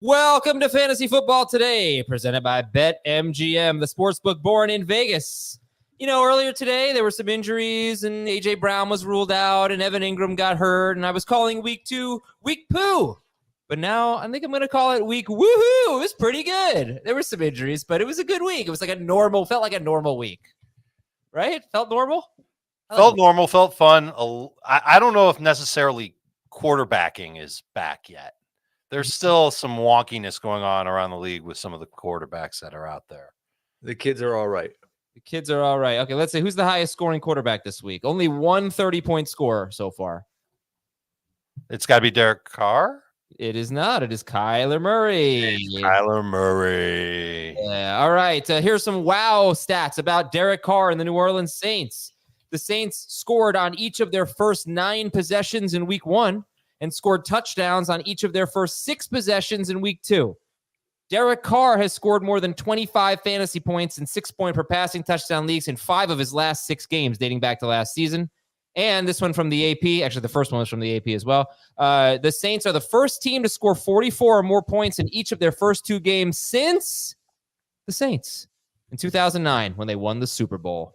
Welcome to Fantasy Football Today, presented by BetMGM, the sportsbook born in Vegas. You know, earlier today, there were some injuries, and A.J. Brown was ruled out, and Evan Ingram got hurt, and I was calling week 2 week poo. But now I think I'm going to call it week woohoo. It was pretty good. There were some injuries, but it was a good week. It was like felt like a normal week. Right? Felt normal? Felt normal, felt fun. I don't know if necessarily quarterbacking is back yet. There's still some wonkiness going on around the league with some of the quarterbacks that are out there. The kids are all right. The kids are all right. Okay, let's see. Who's the highest scoring quarterback this week? Only one 30-point scorer so far. It's got to be Derek Carr? It is not. It is Kyler Murray. Kyler Murray. Yeah. All right. Here's some wow stats about Derek Carr and the New Orleans Saints. The Saints scored on each of their first 9 possessions in week 1 and scored touchdowns on each of their first 6 possessions in week 2. Derek Carr has scored more than 25 fantasy points and 6-point per passing touchdown leagues in 5 of his last 6 games dating back to last season. And this one from the AP. Actually, the first one was from the AP as well. The Saints are the first team to score 44 or more points in each of their first 2 games since the Saints in 2009 when they won the Super Bowl.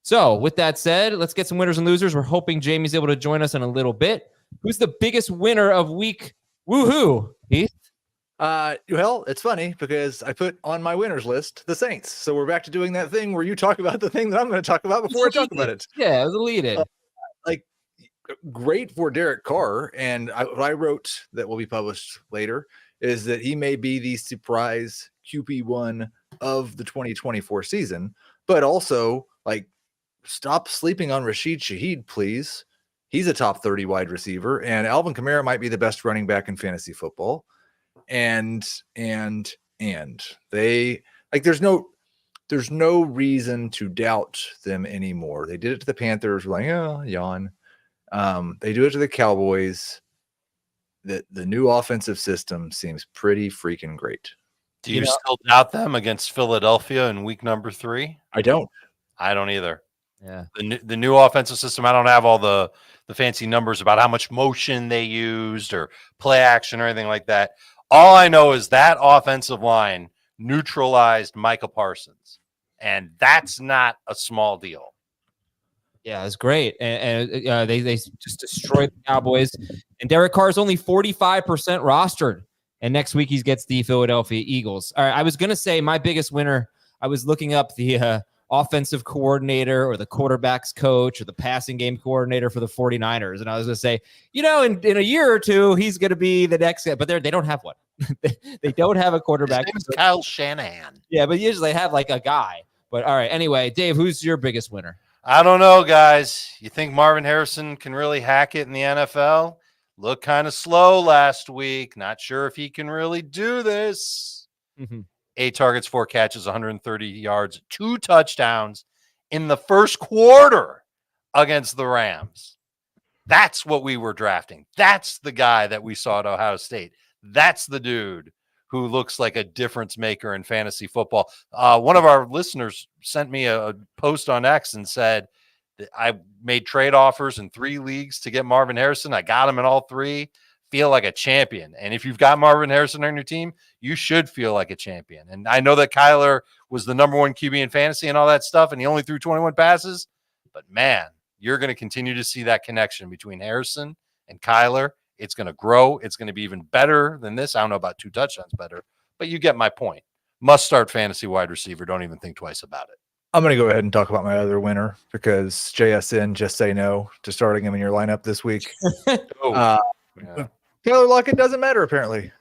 So with that said, let's get some winners and losers. We're hoping Jamey's able to join us in a little bit. Who's the biggest winner of week woohoo, Heath? Well, it's funny because I put on my winners list the Saints. So we're back to doing that thing where you talk about the thing that I'm going to talk about before I talk about it. Yeah, it was deleted. Great for Derek Carr. And what I wrote that will be published later is that he may be the surprise QB1 of the 2024 season, but also stop sleeping on Shaheed, please. He's a top 30 wide receiver, and Alvin Kamara might be the best running back in fantasy football. And they there's no reason to doubt them anymore. They did it to the Panthers. We're like, oh, yawn. They do it to the Cowboys. The new offensive system seems pretty freaking great. Do you still doubt them against Philadelphia in week number 3? I don't either. Yeah. The new offensive system, I don't have all the fancy numbers about how much motion they used or play action or anything like that. All I know is that offensive line neutralized Micah Parsons, and that's not a small deal. Yeah, it's great. And they just destroyed the Cowboys. And Derek Carr is only 45% rostered. And next week he gets the Philadelphia Eagles. All right, I was going to say my biggest winner, I was looking up the offensive coordinator or the quarterback's coach or the passing game coordinator for the 49ers. And I was going to say, in a year or 2, he's going to be the next guy. But they don't have one. They don't have a quarterback. His name is Kyle Shanahan. Yeah, but usually they have a guy. But all right, anyway, Dave, who's your biggest winner? I don't know, guys. You think Marvin Harrison can really hack it in the NFL? Looked kind of slow last week. Not sure if he can really do this. 8 targets, 4 catches, 130 yards, 2 touchdowns in the first quarter against the Rams. That's what we were drafting. That's the guy that we saw at Ohio State. That's the dude who looks like a difference maker in fantasy football. One of our listeners sent me a post on X and said that I made trade offers in 3 leagues to get Marvin Harrison. I got him in all 3. Feel like a champion. And if you've got Marvin Harrison on your team, you should feel like a champion. And I know that Kyler was the number 1 QB in fantasy and all that stuff, and he only threw 21 passes. But, man, you're going to continue to see that connection between Harrison and Kyler. It's going to grow. It's going to be even better than this. I don't know about 2 touchdowns better, but you get my point. Must-start fantasy wide receiver. Don't even think twice about it. I'm going to go ahead and talk about my other winner because JSN, just say no to starting him in your lineup this week. Taylor Lockett doesn't matter, apparently.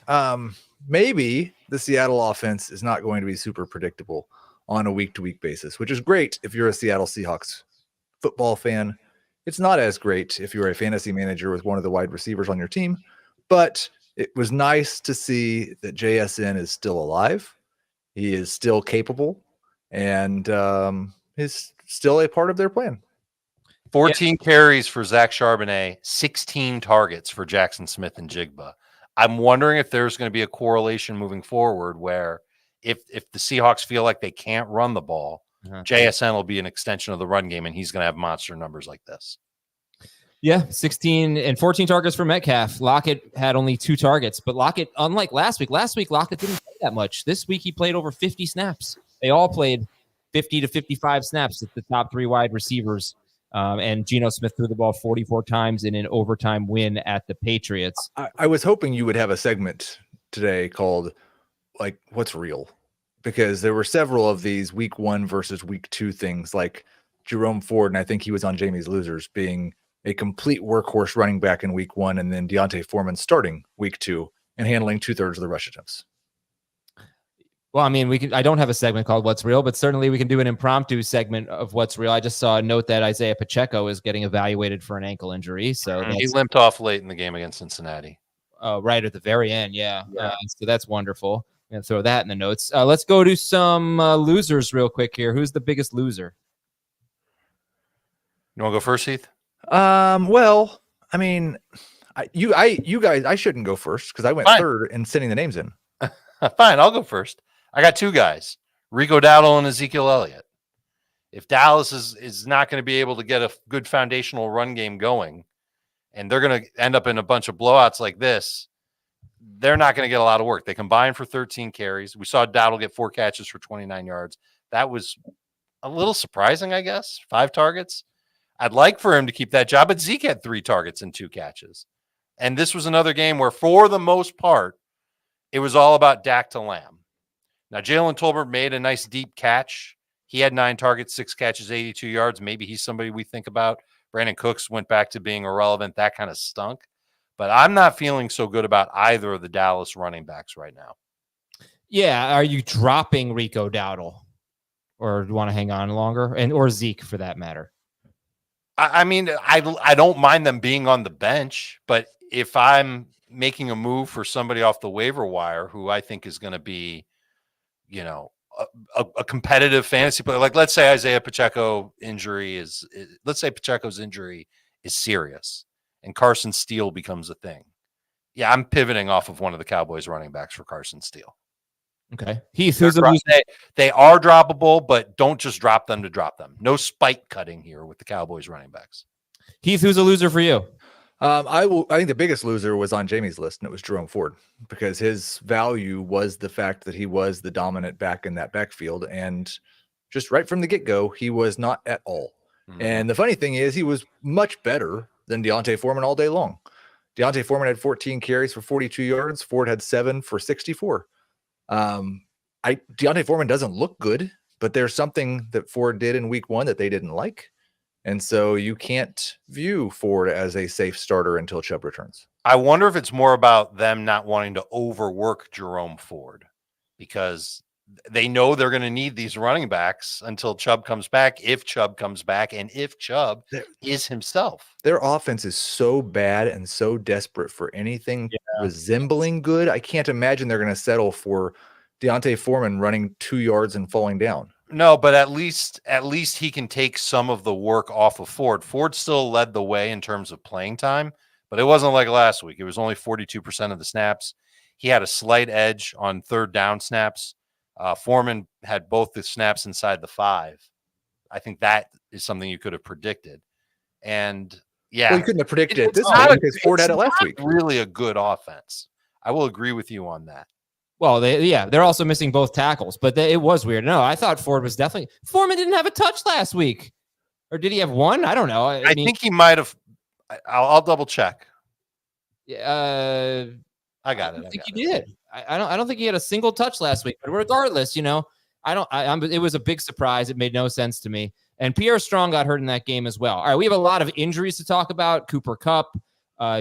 Maybe the Seattle offense is not going to be super predictable on a week-to-week basis, which is great if you're a Seattle Seahawks football fan. It's not as great if you're a fantasy manager with one of the wide receivers on your team, but it was nice to see that JSN is still alive. He is still capable and is still a part of their plan. 14 carries for Zach Charbonnet, 16 targets for Jackson Smith and Jigba. I'm wondering if there's going to be a correlation moving forward where if the Seahawks feel like they can't run the ball, JSN will be an extension of the run game, and he's going to have monster numbers like this. Yeah, 16 and 14 targets for Metcalf. Lockett had only 2 targets, but Lockett, unlike last week Lockett didn't play that much. This week he played over 50 snaps. They all played 50 to 55 snaps at the top 3 wide receivers. And Geno Smith threw the ball 44 times in an overtime win at the Patriots. I was hoping you would have a segment today called like what's real, because there were several of these week 1 versus week 2 things, like Jerome Ford, and I think he was on Jamey's losers, being a complete workhorse running back in week 1, and then D'Onta Foreman starting week 2 and handling 2/3 of the rush attempts. Well, I mean, I don't have a segment called What's Real, but certainly we can do an impromptu segment of What's Real. I just saw a note that Isaiah Pacheco is getting evaluated for an ankle injury. So he limped off late in the game against Cincinnati. Right at the very end. Yeah. So that's wonderful. I'm going to throw that in the notes. Let's go to some losers real quick here. Who's the biggest loser? You want to go first, Heath? Well, I mean, you guys, I shouldn't go first because I went third in sending the names in. Fine, I'll go first. I got 2 guys, Rico Dowdle and Ezekiel Elliott. If Dallas is not going to be able to get a good foundational run game going, and they're going to end up in a bunch of blowouts like this, they're not going to get a lot of work. They combined for 13 carries. We saw Dowdle get 4 catches for 29 yards. That was a little surprising, I guess. 5 targets. I'd like for him to keep that job, but Zeke had 3 targets and 2 catches. And this was another game where, for the most part, it was all about Dak to Lamb. Now, Jalen Tolbert made a nice deep catch. He had 9 targets, 6 catches, 82 yards. Maybe he's somebody we think about. Brandon Cooks went back to being irrelevant. That kind of stunk. But I'm not feeling so good about either of the Dallas running backs right now. Yeah. Are you dropping Rico Dowdle? Or do you want to hang on longer? Or Zeke, for that matter? I mean, I don't mind them being on the bench, but if I'm making a move for somebody off the waiver wire who I think is going to be, a competitive fantasy player, like let's say Pacheco's injury is serious and Carson Steele becomes a thing. Yeah, I'm pivoting off of one of the Cowboys running backs for Carson Steele. Okay. Heath, who's the loser? They are droppable, but don't just drop them to drop them. No spike cutting here with the Cowboys running backs. Heath, who's a loser for you? I think the biggest loser was on Jamey's list, and it was Jerome Ford, because his value was the fact that he was the dominant back in that backfield, and just right from the get-go, he was not at all. Mm-hmm. And the funny thing is, he was much better than D'Onta Foreman all day long. D'Onta Foreman had 14 carries for 42 yards. Ford had 7 for 64. D'Onta Foreman doesn't look good, but there's something that Ford did in week 1 that they didn't like. And so you can't view Ford as a safe starter until Chubb returns. I wonder if it's more about them not wanting to overwork Jerome Ford, because they know they're going to need these running backs until Chubb comes back, if Chubb comes back, and if Chubb is himself. Their offense is so bad and so desperate for anything resembling good. I can't imagine they're going to settle for D'Onta Foreman running 2 yards and falling down. No, but at least he can take some of the work off of Ford. Ford still led the way in terms of playing time, but it wasn't like last week. It was only 42% of the snaps. He had a slight edge on 3rd down snaps. Foreman had both the snaps inside the 5. I think that is something you could have predicted. And yeah, you couldn't have predicted it this week because Ford had it last week. Really a good offense. I will agree with you on that. Well, they're also missing both tackles, but it was weird. No, I thought Foreman didn't have a touch last week, or did he have 1? I don't know. I mean, think he might have. I'll double check. I got it. I think he did. I don't think he had a single touch last week. But regardless, it was a big surprise. It made no sense to me. And Pierre Strong got hurt in that game as well. All right, we have a lot of injuries to talk about. Cooper Kupp,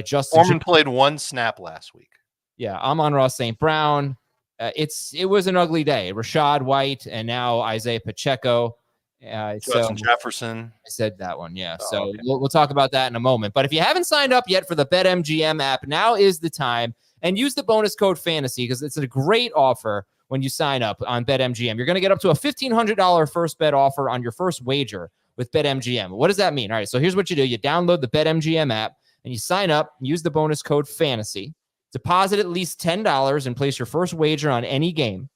Justin Foreman played 1 snap last week. Yeah, Amon-Ra St. Brown. It was an ugly day. Rachaad White and now Isaiah Pacheco. Jefferson. I said that one, yeah. Okay. We'll talk about that in a moment. But if you haven't signed up yet for the BetMGM app, now is the time. And use the bonus code FANTASY because it's a great offer when you sign up on BetMGM. You're going to get up to a $1,500 first bet offer on your first wager with BetMGM. What does that mean? All right, so here's what you do. You download the BetMGM app and you sign up, use the bonus code FANTASY. Deposit at least $10 and place your first wager on any game.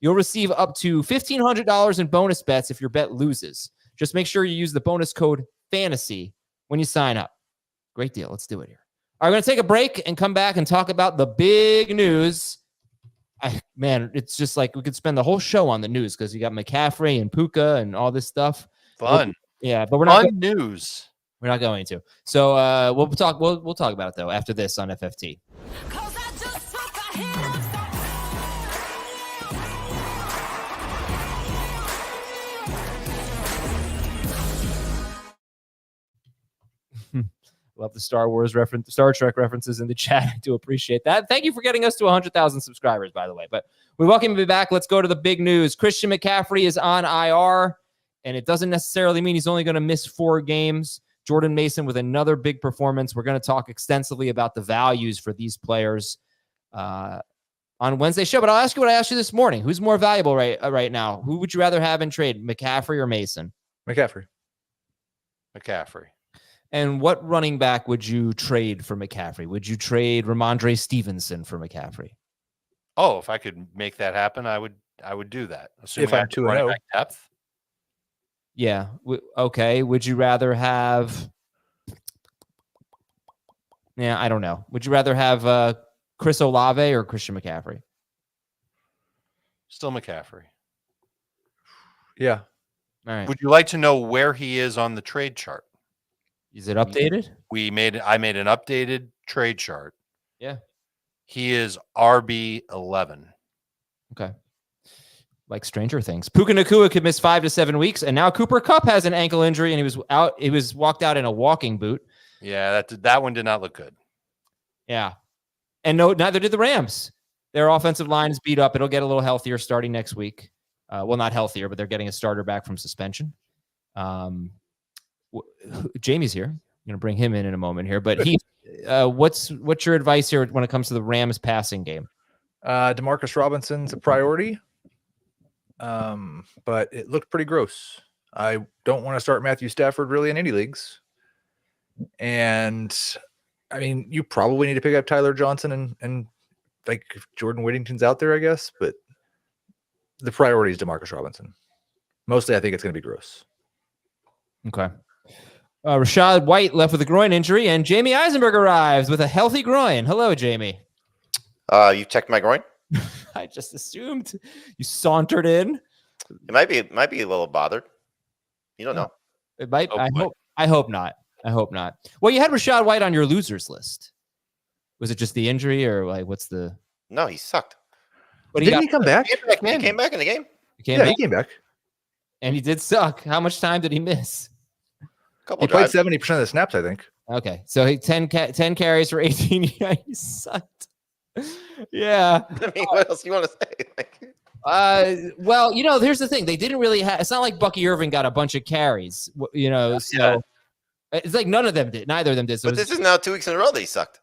You'll receive up to $1,500 in bonus bets if your bet loses. Just make sure you use the bonus code FANTASY when you sign up. Great deal. Let's do it here. All right, we're going to take a break and come back and talk about the big news. Man, it's just like we could spend the whole show on the news because you got McCaffrey and Puka and all this stuff. Fun. But we're not news. We're not going to. So we'll talk about it though after this on FFT. Love the Star Wars reference, Star Trek references in the chat. I do appreciate that. Thank you for getting us to 100,000 subscribers, by the way. But we welcome you back. Let's go to the big news. Christian McCaffrey is on IR, and it doesn't necessarily mean he's only going to miss 4 games. Jordan Mason with another big performance. We're going to talk extensively about the values for these players on Wednesday's show. But I'll ask you what I asked you this morning. Who's more valuable right now? Who would you rather have in trade, McCaffrey or Mason? McCaffrey. And what running back would you trade for McCaffrey? Would you trade Ramondre Stevenson for McCaffrey? Oh, if I could make that happen, I would do that. Assuming If I'm 2-0. Depth. Yeah. Okay. Would you rather have? Yeah, I don't know. Would you rather have Chris Olave or Christian McCaffrey? Still McCaffrey. Yeah. All right. Would you like to know where he is on the trade chart? Is it updated? I made an updated trade chart. Yeah. He is RB 11. Okay. Like Stranger Things. Puka Nacua could miss 5 to 7 weeks, and now Cooper Kupp has an ankle injury, and he was out. He was walked out in a walking boot. Yeah, that one did not look good. Yeah, and neither did the Rams. Their offensive line is beat up. It'll get a little healthier starting next week. Well, not healthier, but they're getting a starter back from suspension. Jamey's here. I'm going to bring him in a moment here, but he. What's your advice here when it comes to the Rams passing game? Demarcus Robinson's a priority, but it looked pretty gross. I don't want to start Matthew Stafford really in any leagues. And I mean, you probably need to pick up Tyler Johnson and like if Jordan Whittington's out there, I guess, but the priority is Demarcus Robinson. Mostly, I think it's going to be gross. Okay. Rachaad White left with a groin injury, and Jamey Eisenberg arrives with a healthy groin. Hello, Jamey. You checked my groin? I just assumed you sauntered in. It might be a little bothered. You don't know. It might. Oh, I hope not. Well, you had Rachaad White on your losers list. Was it just the injury, or like what's the? No, he sucked. But Didn't he come back? He came back in the game. He came back. And he did suck. How much time did he miss? Couple He played drives. 70% of the snaps, I think. Okay, so he 10 carries for 18. Yeah, he sucked. Yeah. I mean, what else do you want to say? Like, well, here's the thing. They didn't really have. It's not like Bucky Irving got a bunch of carries. So it's like none of them did. Neither of them did. So but this is now 2 weeks in a row that he sucked.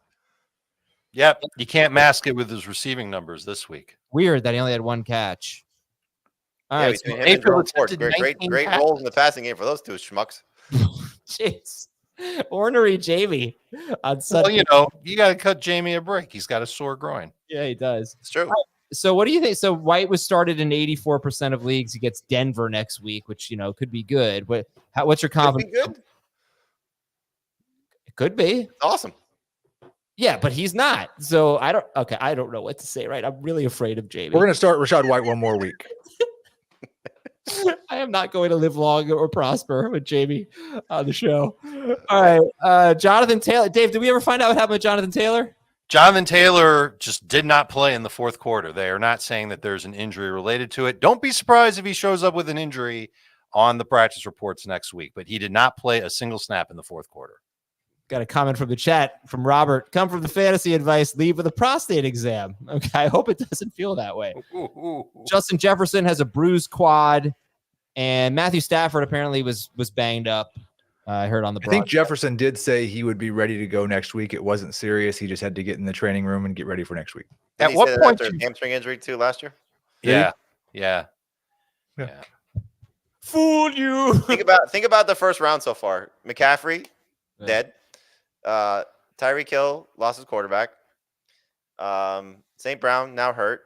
Yep, you can't mask it with his receiving numbers this week. Weird that he only had 1 catch. All right, between so him and Jerome Ford, attempted great 19 roles in the passing game for those two schmucks. Jeez. Ornery Jamey on Sunday. Well, you got to cut Jamey a break. He's got a sore groin. Yeah, he does. It's true. So what do you think? So White was started in 84% of leagues. He gets Denver next week, which, could be good. What's your confidence? Could be good. It could be. Awesome. Yeah, but he's not. So I don't know what to say, right? I'm really afraid of Jamey. We're going to start Rachaad White one more week. I am not going to live long or prosper with Jamey on the show. All right. Jonathan Taylor. Dave, did we ever find out what happened with Jonathan Taylor? Jonathan Taylor just did not play in the fourth quarter. They are not saying that there's an injury related to it. Don't be surprised if he shows up with an injury on the practice reports next week, but he did not play a single snap in the fourth quarter. Got a comment from the chat from Robert. Come from the fantasy advice, leave with a prostate exam. Okay, I hope it doesn't feel that way. Justin Jefferson has a bruised quad, and Matthew Stafford apparently was banged up. I heard on the broadcast. I think Jefferson did say he would be ready to go next week. It wasn't serious. He just had to get in the training room and get ready for next week. At what point? After a hamstring injury too last year. Yeah. Fooled you. Think about the first round so far. McCaffrey dead. Tyreek Hill lost his quarterback. St. Brown now hurt.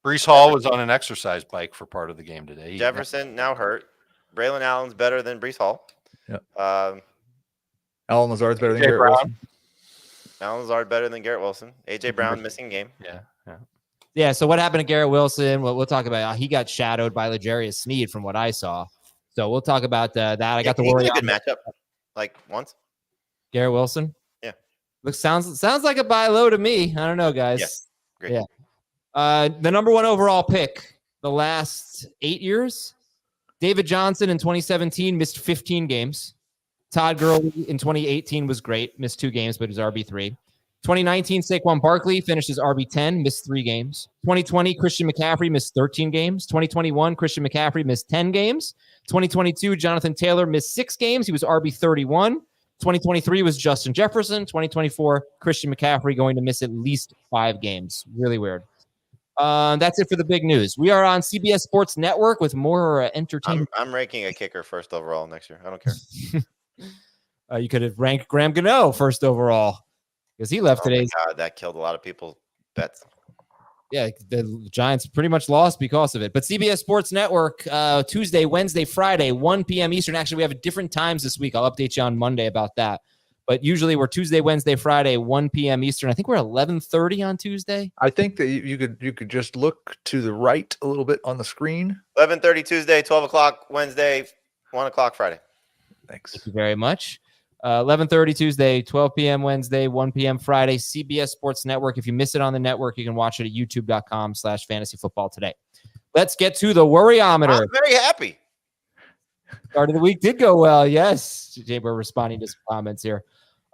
Breece Hall was on an exercise bike for part of the game today. Jefferson now hurt. Braylon Allen's better than Breece Hall. Yep. Alan Lazard's better than A.J. Garrett Brown. Wilson. Alan Lazard better than Garrett Wilson. AJ Brown missing game. Yeah. So what happened to Garrett Wilson? We'll talk about. He got shadowed by L'Jarius Sneed, from what I saw. So we'll talk about that. I got the He worry. had a good matchup, like once. Garrett Wilson. Yeah. Sounds like a buy low to me. I don't know, guys. Yes. Great. Yeah. The number one overall pick the last 8 years. David Johnson in 2017 missed 15 games. Todd Gurley in 2018 was great, missed 2 games, but was RB3. 2019, Saquon Barkley finished as RB10, missed 3 games. 2020, Christian McCaffrey missed 13 games. 2021, Christian McCaffrey missed 10 games. 2022, Jonathan Taylor missed 6 games. He was RB31. 2023 was Justin Jefferson. 2024, Christian McCaffrey going to miss at least 5 games. Really weird. That's it for the big news. We are on CBS Sports Network with more entertainment. I'm ranking a kicker first overall next year. I don't care. You could have ranked Graham Gano first overall because he left today. God, that killed a lot of people's bets. Yeah, the Giants pretty much lost because of it. But CBS Sports Network, Tuesday, Wednesday, Friday, 1 p.m. Eastern. Actually, we have different times this week. I'll update you on Monday about that. But usually we're Tuesday, Wednesday, Friday, 1 p.m. Eastern. I think we're 11:30 on Tuesday. I think that you could just look to the right a little bit on the screen. 11:30 Tuesday, 12 o'clock Wednesday, 1 o'clock Friday. Thanks. Thank you very much. 11:30 Tuesday, 12 p.m. Wednesday, 1 p.m. Friday, CBS Sports Network. If you miss it on the network, you can watch it at youtube.com/fantasyfootball today. Let's get to the worryometer. I'm very happy. Start of the week did go well. Yes. Jay, we're responding to some comments here.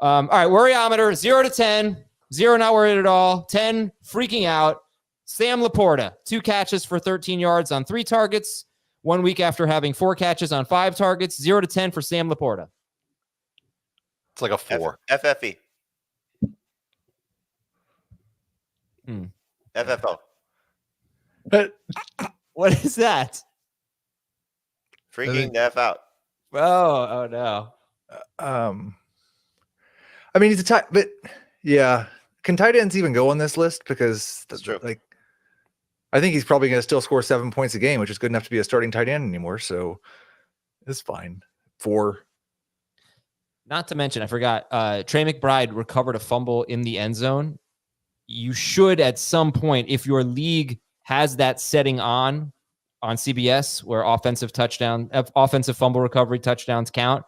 All right, worryometer, 0 to 10. 0, not worried at all. 10, freaking out. Sam LaPorta, 2 catches for 13 yards on 3 targets. 1 week after having 4 catches on 5 targets. 0 to 10 for Sam LaPorta. It's like a 4. FFE. Hmm. FFO. What is that? Freaking the F out. Oh no. I mean, he's a tight, but yeah, can tight ends even go on this list? Because That's true. Like, I think he's probably going to still score 7 points a game, which is good enough to be a starting tight end anymore. So it's fine. 4. Not to mention, I forgot, Trey McBride recovered a fumble in the end zone. You should, at some point, if your league has that setting on CBS, where offensive fumble recovery touchdowns count,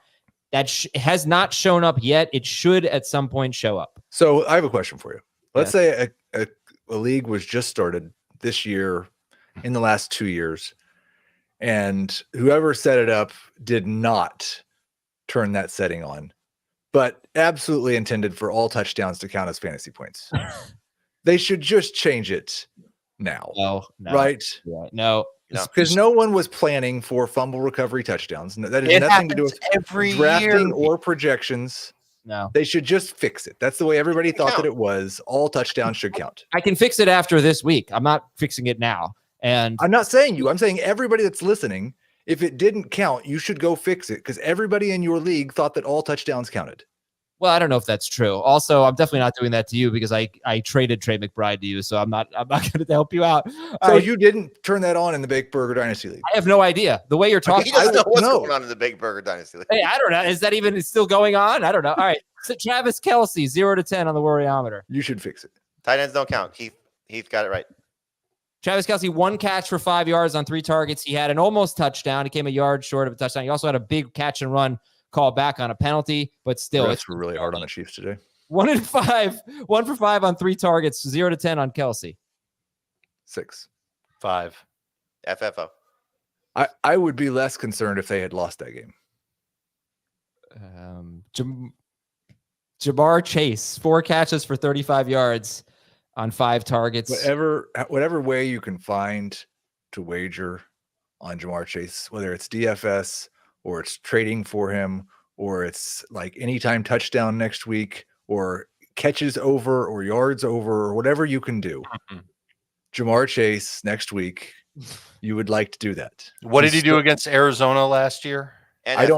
that has not shown up yet. It should at some point show up. So I have a question for you. Let's say a league was just started this year, in the last 2 years, and whoever set it up did not turn that setting on, but absolutely intended for all touchdowns to count as fantasy points. They should just change it now. No. Right? Yeah, no. Because no one was planning for fumble recovery touchdowns. That has nothing to do with drafting or projections. No. They should just fix it. That's the way everybody thought that it was. All touchdowns should count. I can fix it after this week. I'm not fixing it now. And I'm not saying you. I'm saying everybody that's listening, if it didn't count, you should go fix it because everybody in your league thought that all touchdowns counted. well, I don't know if that's true. Also, I'm definitely not doing that to you because I traded Trey McBride to you, so I'm not going to help you out. So you didn't turn that on in the Big Burger Dynasty League? I have no idea. The way you're talking, He doesn't know what's going on in the Big Burger Dynasty League. Hey, I don't know. Is that even still going on? I don't know. All right. So Travis Kelce, 0 to 10 on the worryometer. You should fix it. Tight ends don't count. Heath got it right. Travis Kelce, 1 catch for 5 yards on 3 targets. He had an almost touchdown. He came a yard short of a touchdown. He also had a big catch and run call back on a penalty, but still, it's really hard on the Chiefs today. 1 for 5 on 3 targets, 0 to 10 on Kelce. 6. 5. FFO. I would be less concerned if they had lost that game. Jamar Chase, 4 catches for 35 yards on 5 targets. Whatever way you can find to wager on Jamar Chase, whether it's DFS or it's trading for him, or it's like anytime touchdown next week, or catches over or yards over, or whatever you can do. Jamar Chase next week, you would like to do that. What did he do against Arizona last year? And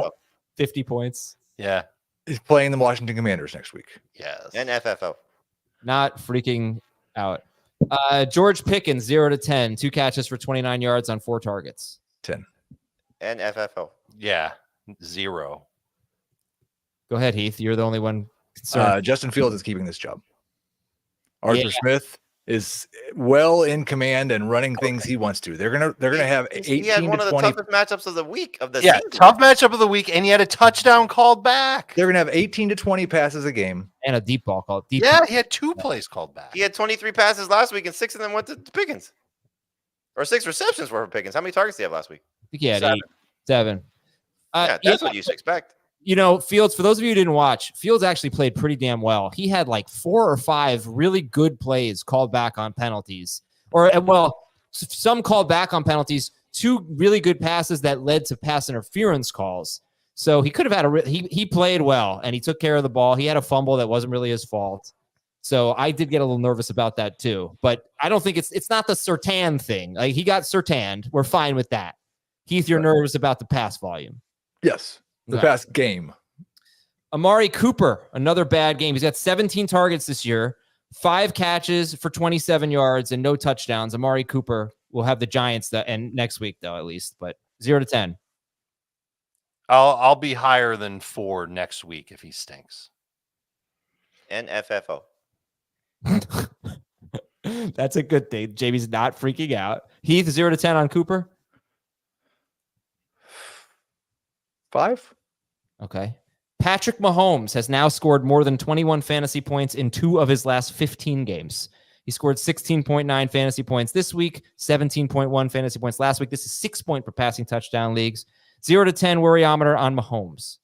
50 points. Yeah. He's playing the Washington Commanders next week. Yes. And FFO. Not freaking out. George Pickens, 0 to 10, 2 catches for 29 yards on 4 targets. 10. And FFO. Yeah. 0. Go ahead, Heath. You're the only one concerned. Justin Fields is keeping this job. Arthur Smith is well in command and running things he wants to. They're gonna have 18 He had one to of the 20. toughest matchups of the week of the Yeah, season. tough matchup of the week, and he had a touchdown called back. They're gonna have 18 to 20 passes a game. And a deep ball called. Deep Yeah, he had 2 plays called back. He had 23 passes last week, and 6 of them went to Pickens. Or 6 receptions were for Pickens. How many targets did he have last week? I think he had 7. 7. Yeah, that's what you should expect. Fields, for those of you who didn't watch, Fields actually played pretty damn well. He had like 4 or 5 really good plays called back on penalties. Some called back on penalties, 2 really good passes that led to pass interference calls. So he could have had he played well, and he took care of the ball. He had a fumble that wasn't really his fault. So I did get a little nervous about that too. But I don't think it's not the Surtain thing. Like, he got Surtained. We're fine with that. Heath, you're nervous about the pass volume. Yes, the Okay. past game. Amari Cooper, another bad game. He's got 17 targets this year, 5 catches for 27 yards and no touchdowns. Amari Cooper will have the Giants and next week though, at least, but 0 to 10. I'll be higher than 4 next week if he stinks. NFFO. That's a good thing. Jamey's not freaking out. Heath, 0 to 10 on Cooper. 5. Okay. Patrick Mahomes has now scored more than 21 fantasy points in 2 of his last 15 games. He scored 16.9 fantasy points this week, 17.1 fantasy points last week. This is 6 point per passing touchdown leagues. 0 to 10 worryometer on Mahomes.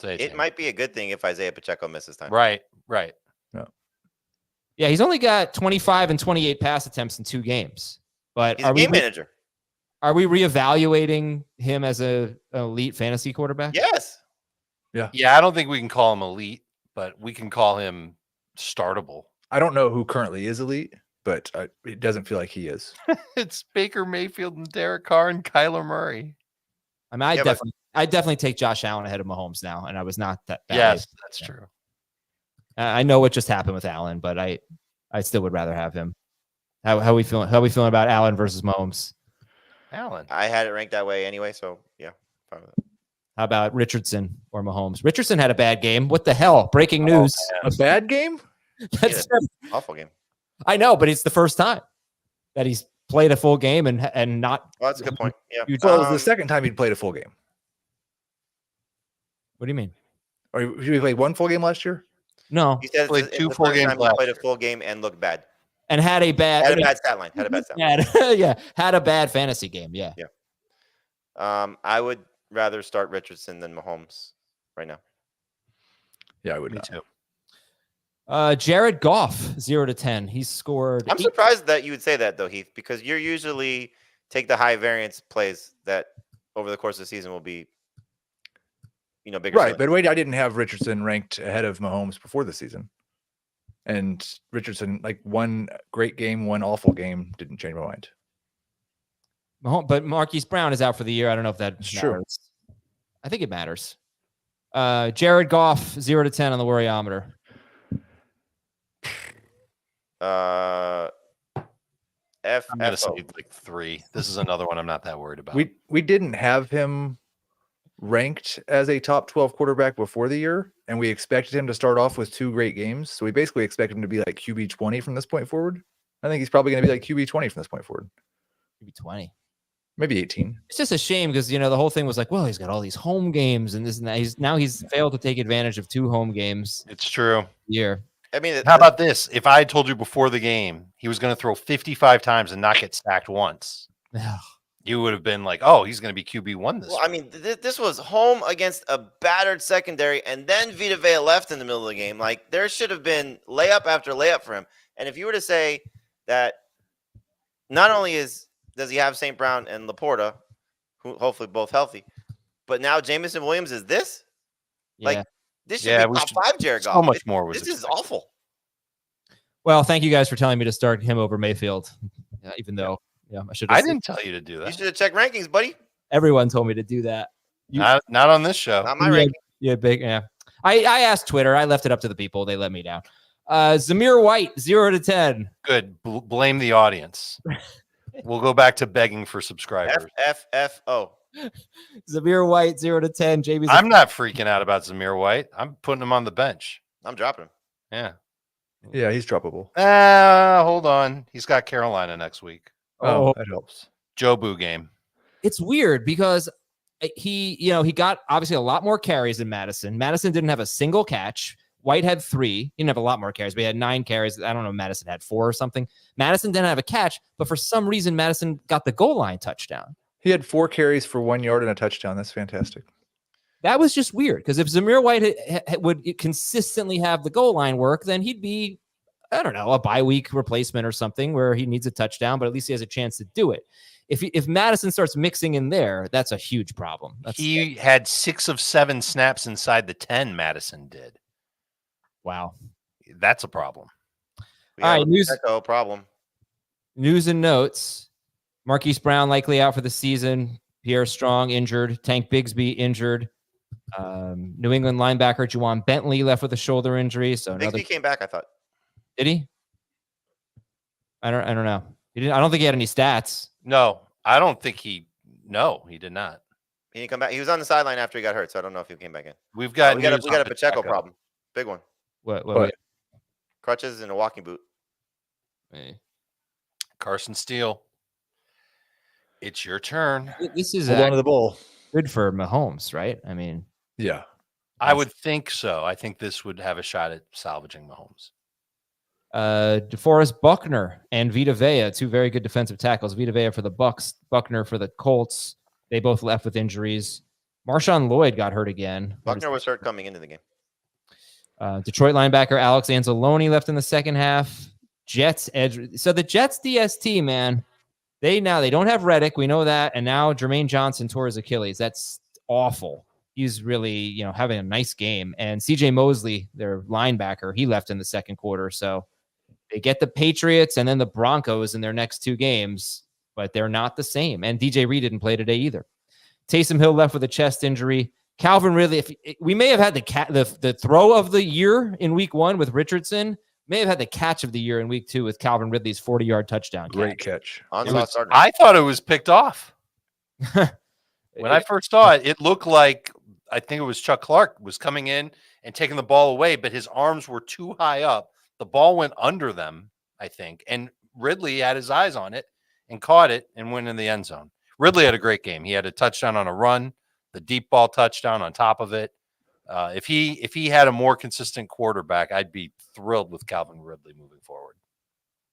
It might be a good thing if Isaiah Pacheco misses time. Right. Yeah, he's only got 25 and 28 pass attempts in 2 games. But He's a game manager. Are we reevaluating him as an elite fantasy quarterback? Yes. Yeah, I don't think we can call him elite, but we can call him startable. I don't know who currently is elite, but it doesn't feel like he is. It's Baker Mayfield and Derek Carr and Kyler Murray. I mean, I definitely take Josh Allen ahead of Mahomes now, and I was not that bad. Yes, that's true. I know what just happened with Allen, but I still would rather have him. How we feeling? How we feeling about Allen versus Mahomes? Allen. I had it ranked that way anyway, so yeah. Fine with it. How about Richardson or Mahomes? Richardson had a bad game. What the hell? Breaking news. A bad game? That's Awful game. I know, but it's the first time that he's played a full game and not. Well, that's a good point. Yeah. Well, it was the second time he'd played a full game. What do you mean? Or he played 1 full game last year? No, He said Played it's 2 the full first games time he last played a full game and looked bad. and had a bad. Had a bad stat line. Had a bad stat line. Had a bad fantasy game. Yeah. I would rather start Richardson than Mahomes right now. Yeah, I would Me not. too. Jared Goff, 0 to 10. He's scored. I'm surprised that you would say that though, Heath, because you're usually take the high variance plays that over the course of the season will be, bigger. Right, ceiling. but wait, I didn't have Richardson ranked ahead of Mahomes before the season. And Richardson, like, 1 great game, 1 awful game, didn't change my mind. But Marquise Brown is out for the year. I don't know if that It's matters. true. I think it matters. Jared Goff, 0 to 10 on the worryometer. I'm going to say like 3. This is another one I'm not that worried about. We didn't have him ranked as a top 12 quarterback before the year, and we expected him to start off with 2 great games. So we basically expect him to be like QB 20 from this point forward. I think he's probably going to be like QB 20 from this point forward. Maybe 20. Maybe 18. It's just a shame because, the whole thing was like, well, he's got all these home games and this and that. He's failed to take advantage of 2 home games It's true. a year. I mean, How about this? If I had told you before the game he was going to throw 55 times and not get sacked once, you would have been like, oh, he's going to be QB1 this Well, I mean, this was home against a battered secondary, and then Vita Vea left in the middle of the game. Like, there should have been layup after layup for him. And if you were to say that not only does he have St. Brown and LaPorta, who hopefully both healthy, but now Jameson Williams is this? Yeah. This should be top 5 Jared Goff. So much more was This is expected. awful. Well, thank you guys for telling me to start him over Mayfield, even though I should. I didn't tell you to do You that. should have checked rankings, buddy. Everyone told me to do that. Not on this show. Not my ranking. Yeah, big. Yeah, I asked Twitter. I left it up to the people. They let me down. Zamir White, 0 to 10. Good. Blame the audience. We'll go back to begging for subscribers. FFO. Zamir White, 0 to 10. Jamey's I'm not freaking out about Zamir White. I'm putting him on the bench. I'm dropping him. Yeah. Yeah, he's droppable. Hold on. He's got Carolina next week. Oh, that helps. Jobu game. It's weird because he got obviously a lot more carries than Madison. Madison didn't have a single catch. White had 3. He didn't have a lot more carries, but he had 9 carries. I don't know. Madison had 4 or something. Madison didn't have a catch, but for some reason, Madison got the goal line touchdown. He had 4 carries for 1 yard and a touchdown. That's fantastic. That was just weird because if Zamir White would consistently have the goal line work, then he'd be, I don't know, a bye week replacement or something where he needs a touchdown, but at least he has a chance to do it. If Madison starts mixing in there, that's a huge problem. He had 6 of 7 snaps inside the 10. Madison did. Wow, that's a problem. All right, news and notes. Marquise Brown likely out for the season. Pierre Strong injured. Tank Bigsby injured. New England linebacker Juwan Bentley left with a shoulder injury. So Bigsby came back, I thought. Did he? I don't know. He didn't. I don't think he had any stats. No, I don't think he. No, he did not. He didn't come back. He was on the sideline after he got hurt, so I don't know if he came back in. We got a Pacheco problem. Big one. What? Crutches and a walking boot. Hey. Carson Steele. It's your turn. This is hold on to the ball. Good for Mahomes, right? I mean, yeah, I would think so. I think this would have a shot at salvaging Mahomes. DeForest Buckner and Vita Vea, 2 very good defensive tackles. Vita Vea for the Bucks, Buckner for the Colts. They both left with injuries. Marshawn Lloyd got hurt again. Buckner was hurt coming into the game. Detroit linebacker Alex Anzalone left in the second half. Jets edge. So the Jets DST, man, they don't have Reddick. We know that. And now Jermaine Johnson tore his Achilles. That's awful. He's really, having a nice game. And CJ Mosley, their linebacker, he left in the second quarter. So they get the Patriots and then the Broncos in their next 2 games, but they're not the same. And DJ Reed didn't play today either. Taysom Hill left with a chest injury. Calvin Ridley, we may have had the throw of the year in week 1 with Richardson, may have had the catch of the year in week 2 with Calvin Ridley's 40-yard touchdown. Great catch. I thought it was picked off. When I first saw it, it looked like, I think it was Chuck Clark was coming in and taking the ball away, but his arms were too high up. The ball went under them, I think, and Ridley had his eyes on it and caught it and went in the end zone. Ridley had a great game. He had a touchdown on a run, the deep ball touchdown on top of it. If he had a more consistent quarterback, I'd be thrilled with Calvin Ridley moving forward.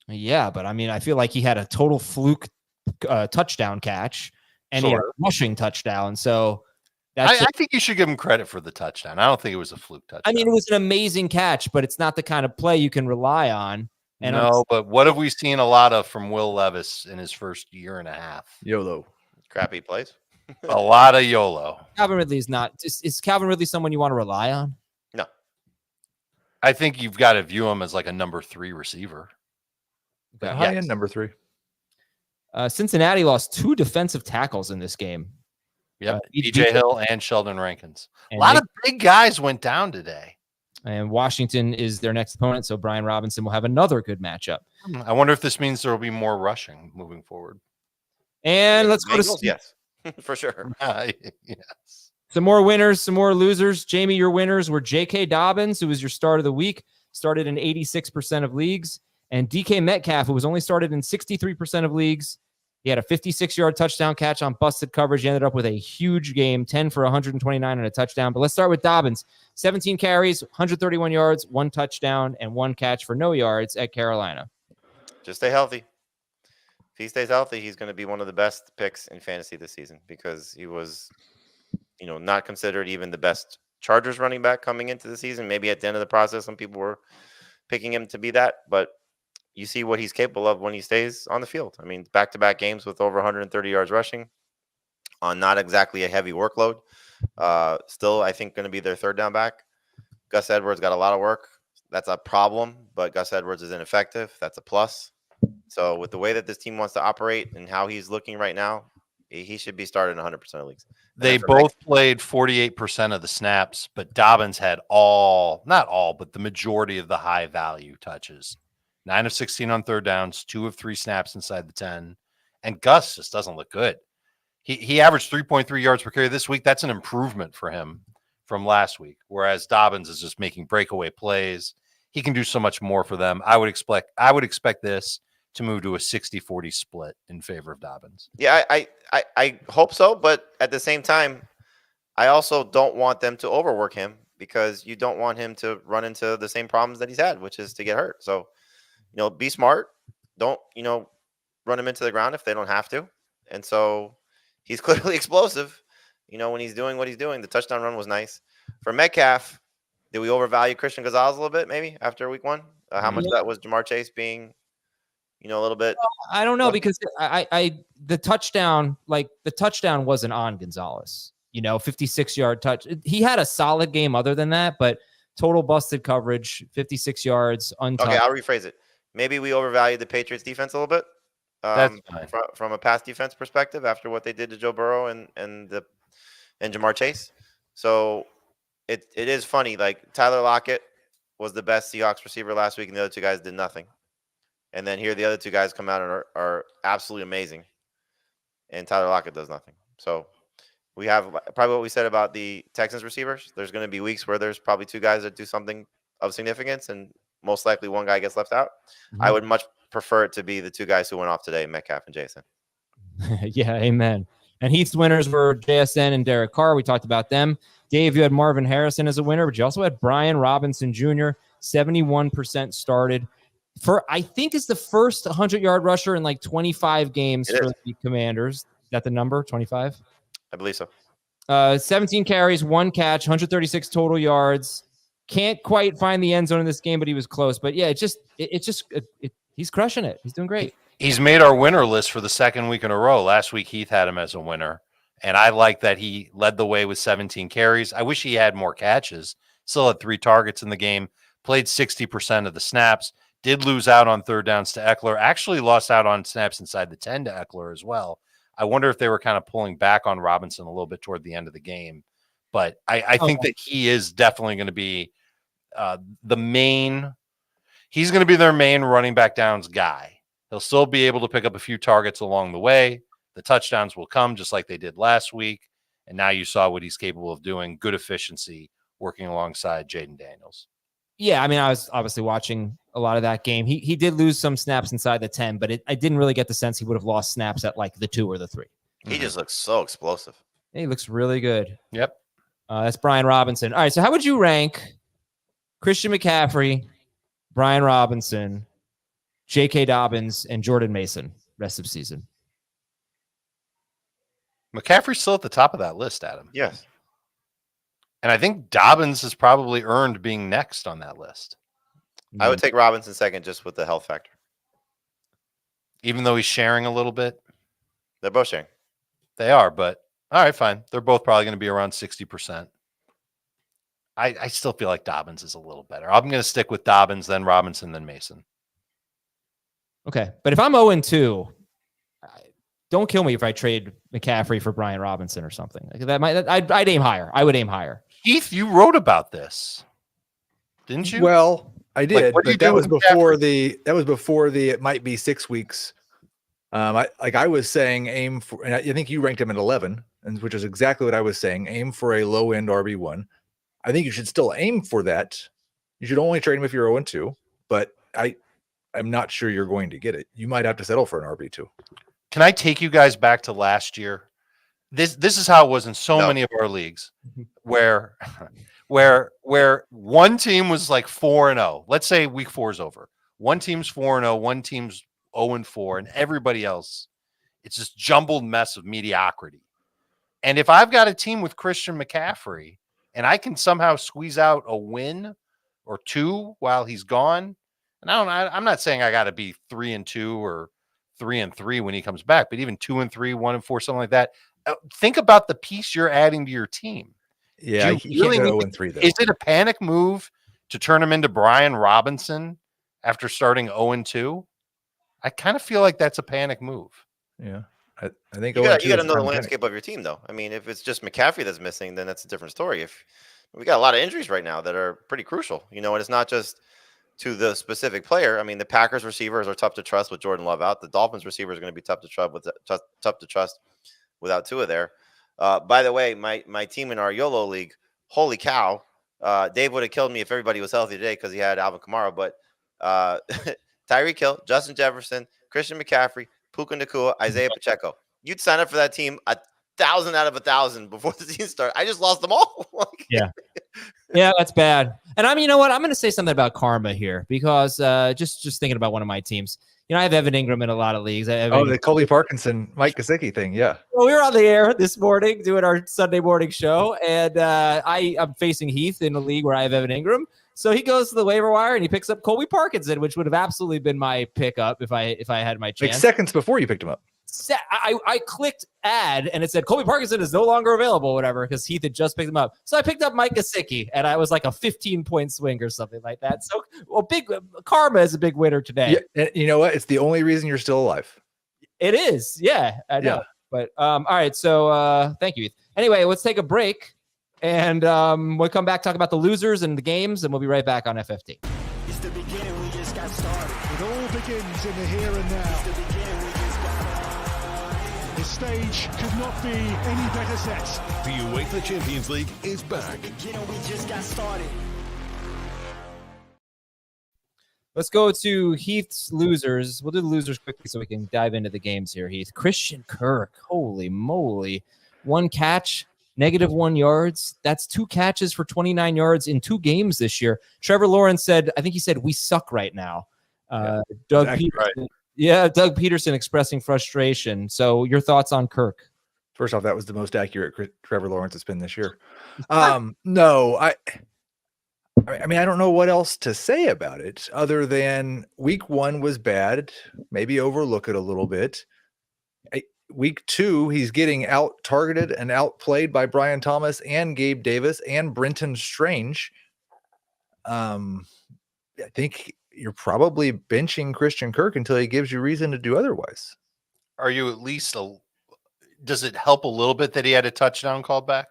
Yeah, but I mean, I feel like he had a total fluke touchdown catch and he had a rushing touchdown. So I think you should give him credit for the touchdown. I don't think it was a fluke touchdown. I mean, it was an amazing catch, but it's not the kind of play you can rely on. And no, but what have we seen a lot of from Will Levis in his first year and a half? YOLO. Crappy plays. A lot of YOLO. Calvin Ridley is not. Is Calvin Ridley someone you want to rely on? No. I think you've got to view him as like a number 3 receiver. High end number 3. Cincinnati lost 2 defensive tackles in this game. Yep, DJ Hill and Sheldon Rankins. A lot of big guys went down today. And Washington is their next opponent, so Brian Robinson will have another good matchup. I wonder if this means there will be more rushing moving forward. And let's go to yes, for sure. Yes. Some more winners, some more losers. Jamey, your winners were J.K. Dobbins, who was your start of the week, started in 86% of leagues, and DK Metcalf, who was only started in 63% of leagues. He had a 56-yard touchdown catch on busted coverage. He ended up with a huge game, 10 for 129 and a touchdown. But let's start with Dobbins. 17 carries, 131 yards, 1 touchdown, and 1 catch for no yards at Carolina. Just stay healthy. If he stays healthy, he's going to be one of the best picks in fantasy this season because he was, not considered even the best Chargers running back coming into the season. Maybe at the end of the process, some people were picking him to be that, but you see what he's capable of when he stays on the field. I mean, back-to-back games with over 130 yards rushing on not exactly a heavy workload. Still, I think, going to be their third down back. Gus Edwards got a lot of work. That's a problem, but Gus Edwards is ineffective. That's a plus. So with the way that this team wants to operate and how he's looking right now, he should be started in 100% of leagues. They both played 48% of the snaps, but Dobbins had not all, but the majority of the high-value touches. 9 of 16 on third downs, 2 of 3 snaps inside the 10. And Gus just doesn't look good. He averaged 3.3 yards per carry this week. That's an improvement for him from last week, whereas Dobbins is just making breakaway plays. He can do so much more for them. I would expect this to move to a 60-40 split in favor of Dobbins. Yeah, I hope so, but at the same time, I also don't want them to overwork him because you don't want him to run into the same problems that he's had, which is to get hurt. So, be smart. Don't, run him into the ground if they don't have to. And so he's clearly explosive, when he's doing what he's doing. The touchdown run was nice. For Metcalf, did we overvalue Christian Gonzalez a little bit maybe after week one? How much of that was Jamar Chase being, a little bit? I don't know because the touchdown wasn't on Gonzalez. 56-yard touch. He had a solid game other than that, but total busted coverage, 56 yards, untouched. Okay, I'll rephrase it. Maybe we overvalued the Patriots defense a little bit. That's fine. From a pass defense perspective after what they did to Joe Burrow and Jamar Chase. So it is funny. Like Tyler Lockett was the best Seahawks receiver last week, and the other two guys did nothing. And then here the other two guys come out and are absolutely amazing, and Tyler Lockett does nothing. So we have probably what we said about the Texans receivers. There's going to be weeks where there's probably two guys that do something of significance, and most likely one guy gets left out. Mm-hmm. I would much prefer it to be the two guys who went off today, Metcalf and Jason. Yeah, amen. And Heath's winners were JSN and Derek Carr. We talked about them. Dave, you had Marvin Harrison as a winner, but you also had Brian Robinson Jr., 71% started. I think is the first 100-yard rusher in like 25 games for the Commanders. Is that the number, 25? I believe so. 17 carries, 1 catch, 136 total yards. Can't quite find the end zone in this game, but he was close. But yeah, he's crushing it. He's doing great. He's made our winner list for the second week in a row. Last week, Heath had him as a winner. And I like that he led the way with 17 carries. I wish he had more catches. Still had 3 targets in the game. Played 60% of the snaps. Did lose out on third downs to Eckler. Actually lost out on snaps inside the 10 to Eckler as well. I wonder if they were kind of pulling back on Robinson a little bit toward the end of the game. But I think that he is definitely going to be he's going to be their main running back downs guy. He'll still be able to pick up a few targets along the way. The touchdowns will come just like they did last week. And now you saw what he's capable of doing. Good efficiency working alongside Jaden Daniels. Yeah, I mean, I was obviously watching a lot of that game. He did lose some snaps inside the 10, but I didn't really get the sense he would have lost snaps at like the 2 or the 3. He just looks so explosive. He looks really good. Yep. That's Brian Robinson. All right, so how would you rank Christian McCaffrey, Brian Robinson, J.K. Dobbins, and Jordan Mason rest of season? McCaffrey's still at the top of that list, Adam. Yes. And I think Dobbins has probably earned being next on that list. I would take Robinson second just with the health factor. Even though he's sharing a little bit? They're both sharing. They are, but all right, fine. They're both probably going to be around 60%. I still feel like Dobbins is a little better. I'm going to stick with Dobbins, then Robinson, then Mason. Okay, but if I'm 0-2, don't kill me if I trade McCaffrey for Brian Robinson or something. I'd aim higher. I would aim higher. Heath, you wrote about this, didn't you? Well, I did, but that was before McCaffrey? the it might be 6 weeks. I was saying aim for, and I think you ranked him at 11, and which is exactly what I was saying. Aim for a low end RB1. I think you should still aim for that. You should only trade him if you're 0-2, but I'm not sure you're going to get it. You might have to settle for an RB2. Can I take you guys back to last year? This is how it was in so many of our leagues, where one team was like 4-0. Let's say week 4 is over. One team's 4-0, one team's 0-4, and everybody else, it's this jumbled mess of mediocrity. And if I've got a team with Christian McCaffrey and I can somehow squeeze out a win or 2 while he's gone, and I'm not saying I got to be 3-2 or 3-3 when he comes back, but even 2-3, 1-4, something like that. Think about the piece you're adding to your team. Yeah, you really can't go 0-3 though. Is it a panic move to turn him into Brian Robinson after starting 0-2? I kind of feel like that's a panic move. Yeah, I think you got to know the landscape of your team, though. I mean, if it's just McCaffrey that's missing, then that's a different story. If we got a lot of injuries right now that are pretty crucial, and it's not just to the specific player. I mean, the Packers receivers are tough to trust with Jordan Love out. The Dolphins receiver is going to be tough to trust without Tua there. By the way, my team in our YOLO league, holy cow, Dave would have killed me if everybody was healthy today because he had Alvin Kamara. But Tyreek Hill, Justin Jefferson, Christian McCaffrey, Puka Nacua, Isaiah Pacheco. You'd sign up for that team 1,000 out of 1,000 before the season started. I just lost them all. Yeah. Yeah, that's bad. And you know what? I'm going to say something about karma here because just thinking about one of my teams. You know, I have Evan Ingram in a lot of leagues. The Colby Parkinson, Mike Gesicki thing. Yeah. Well, we were on the air this morning doing our Sunday morning show, and I'm facing Heath in a league where I have Evan Ingram. So he goes to the waiver wire and he picks up Colby Parkinson, which would have absolutely been my pickup if I had my chance. Like seconds before you picked him up. I clicked add and it said Colby Parkinson is no longer available, whatever, because Heath had just picked him up. So I picked up Mike Gesicki, and I was like a 15-point swing or something like that. So, big karma is a big winner today. Yeah, you know what? It's the only reason you're still alive. It is. Yeah, I know. Yeah. But all right. So thank you, Heath. Anyway, let's take a break, and we'll come back talk about the losers and the games, and we'll be right back on FFT. It's the beginning. We just got started. It all begins in the here and now. This stage could not be any better set. The UEFA Champions League is back. We just got started. Let's go to Heath's losers. We'll do the losers quickly so we can dive into the games here, Heath. Christian Kirk, holy moly. 1 catch, -1 yards. That's 2 catches for 29 yards in 2 games this year. Trevor Lawrence said, I think he said, we suck right now. Doug exactly Peterson, right. Yeah, Doug Peterson expressing frustration. So your thoughts on Kirk? First off, that was the most accurate Trevor Lawrence has been this year. No, I mean, I don't know what else to say about it other than week 1 was bad. Maybe overlook it a little bit. Week 2, he's getting out targeted and outplayed by Brian Thomas and Gabe Davis and Brenton Strange. I think you're probably benching Christian Kirk until he gives you reason to do otherwise. Are you at least does it help a little bit that he had a touchdown called back?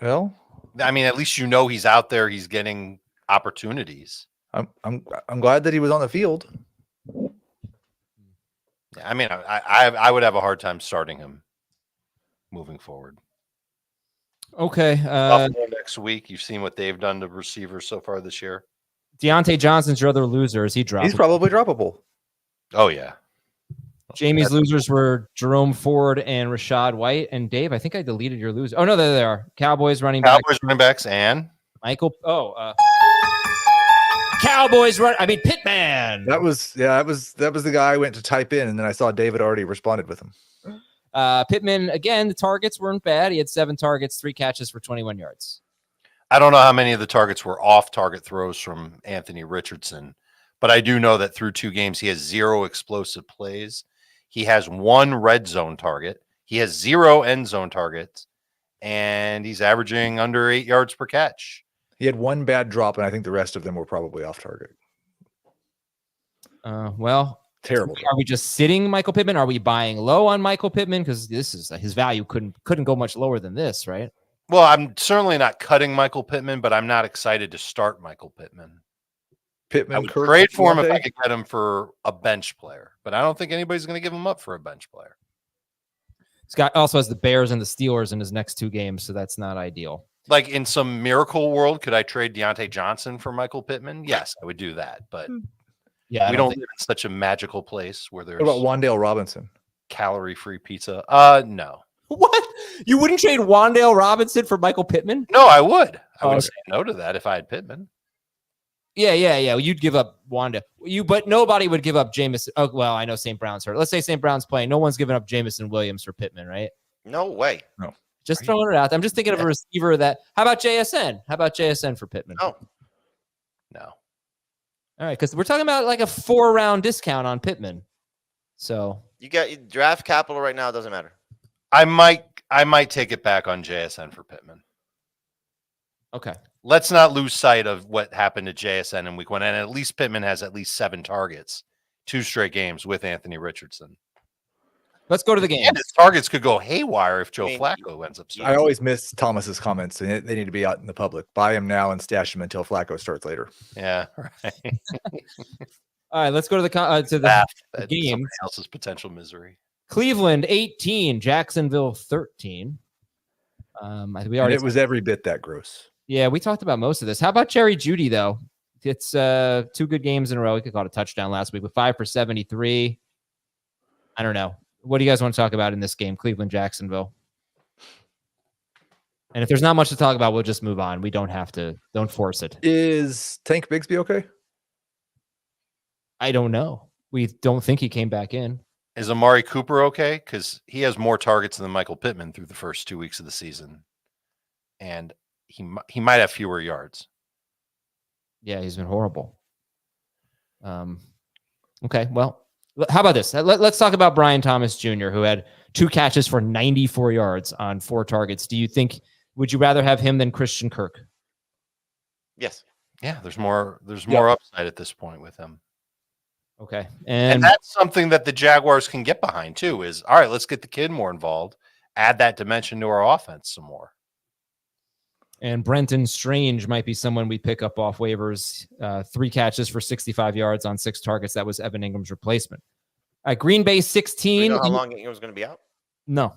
Well, I mean, at least he's out there, he's getting opportunities. I'm glad that he was on the field. I mean, I would have a hard time starting him moving forward. Okay. Buffalo next week. You've seen what they've done to receivers so far this year. Diontae Johnson's your other loser. Is he dropped? He's probably droppable. Oh, yeah. Jamie's losers were Jerome Ford and Rachaad White. And Dave, I think I deleted your loser. Oh, no, there they are. Cowboys running backs and Michael. Cowboys Pittman. That was the guy I went to type in, and then I saw David already responded with him. Pittman, again, the targets weren't bad. He had 7 targets, 3 catches for 21 yards. I don't know how many of the targets were off-target throws from Anthony Richardson, but I do know that through 2 games, he has 0 explosive plays. He has 1 red zone target. He has 0 end zone targets, and he's averaging under 8 yards per catch. He had 1 bad drop, and I think the rest of them were probably off target. Terrible. Are we just sitting Michael Pittman? Are we buying low on Michael Pittman? Because this is his value couldn't go much lower than this, right? Well, I'm certainly not cutting Michael Pittman, but I'm not excited to start Michael Pittman. I would trade for him if I could get him for a bench player, but I don't think anybody's going to give him up for a bench player. Scott also has the Bears and the Steelers in his next 2 games, so that's not ideal. Like in some miracle world, could I trade Diontae Johnson for Michael Pittman? Yes, I would do that, but yeah, we don't live in such a magical place where there's. What about Wan'Dale Robinson? Calorie-free pizza? No. What? You wouldn't trade Wan'Dale Robinson for Michael Pittman? No, I would. I would say no to that if I had Pittman. Yeah. You'd give up Wan'Dale. But nobody would give up Jamison. Oh, well, I know St. Brown's hurt. Let's say St. Brown's playing. No one's giving up Jamison Williams for Pittman, right? No way. No. Just throwing it out there. I'm just thinking of a receiver that. How about JSN? How about JSN for Pittman? No. All right, because we're talking about like a 4-round discount on Pittman. So you got draft capital right now. It doesn't matter. I might take it back on JSN for Pittman. Okay. Let's not lose sight of what happened to JSN in week 1. And at least Pittman has at least 7 targets, 2 straight games with Anthony Richardson. Let's go to the game. And his targets could go haywire if Joe Flacco ends up starting. I always miss Thomas's comments, and they need to be out in the public. Buy him now and stash him until Flacco starts later. Yeah, right. All right, let's go to the game. Somebody else's potential misery. Cleveland 18, Jacksonville 13. It was every bit that gross. Yeah, we talked about most of this. How about Jerry Jeudy, though? It's 2 good games in a row. He caught a touchdown last week with 5 for 73. I don't know. What do you guys want to talk about in this game, Cleveland-Jacksonville? And if there's not much to talk about, we'll just move on. We don't have to. Don't force it. Is Tank Bigsby okay? I don't know. We don't think he came back in. Is Amari Cooper okay? Because he has more targets than Michael Pittman through the first 2 weeks of the season. And he might have fewer yards. Yeah, he's been horrible. Okay, well, how about this? Let's talk about Brian Thomas Jr., who had 2 catches for 94 yards on 4 targets. Would you rather have him than Christian Kirk? Yes. Yeah, there's more upside at this point with him. Okay. And that's something that the Jaguars can get behind too, is all right, let's get the kid more involved, add that dimension to our offense some more. And Brenton Strange might be someone we pick up off waivers. 3 catches for 65 yards on 6 targets. That was Evan Ingram's replacement. Green Bay 16. Do you know how long Ingram's going to be out? No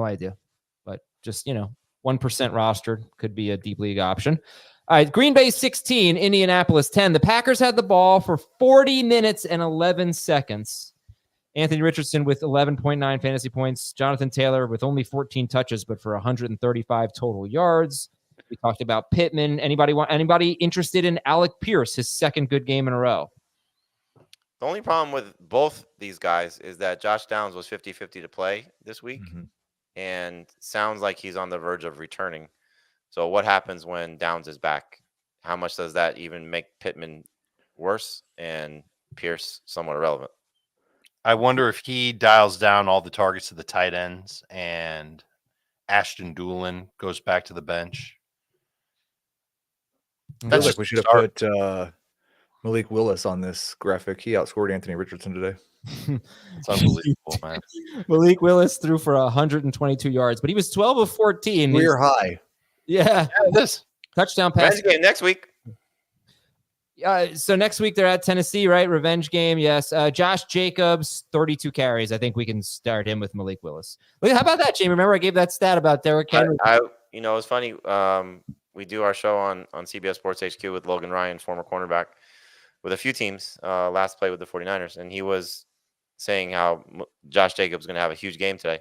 idea. But just, 1% rostered could be a deep league option. All right, Green Bay 16, Indianapolis 10. The Packers had the ball for 40 minutes and 11 seconds. Anthony Richardson with 11.9 fantasy points. Jonathan Taylor with only 14 touches, but for 135 total yards. We talked about Pittman. Anybody interested in Alec Pierce, his second good game in a row? The only problem with both these guys is that Josh Downs was 50-50 to play this week, and sounds like he's on the verge of returning. So what happens when Downs is back? How much does that even make Pittman worse and Pierce somewhat irrelevant? I wonder if he dials down all the targets to the tight ends and Ashton Doolin goes back to the bench. That's like we should have put Malik Willis on this graphic. He outscored Anthony Richardson today. It's unbelievable, man. Malik Willis threw for 122 yards, but he was 12 of 14. We're high. Yeah, this touchdown pass. Revenge game next week. So next week they're at Tennessee, right? Revenge game, yes. Josh Jacobs, 32 carries. I think we can start him with Malik Willis. How about that, Jamey? Remember I gave that stat about Derrick Henry? It was funny. We do our show on CBS Sports HQ with Logan Ryan, former cornerback, with a few teams. Last play with the 49ers, and he was saying how Josh Jacobs is going to have a huge game today,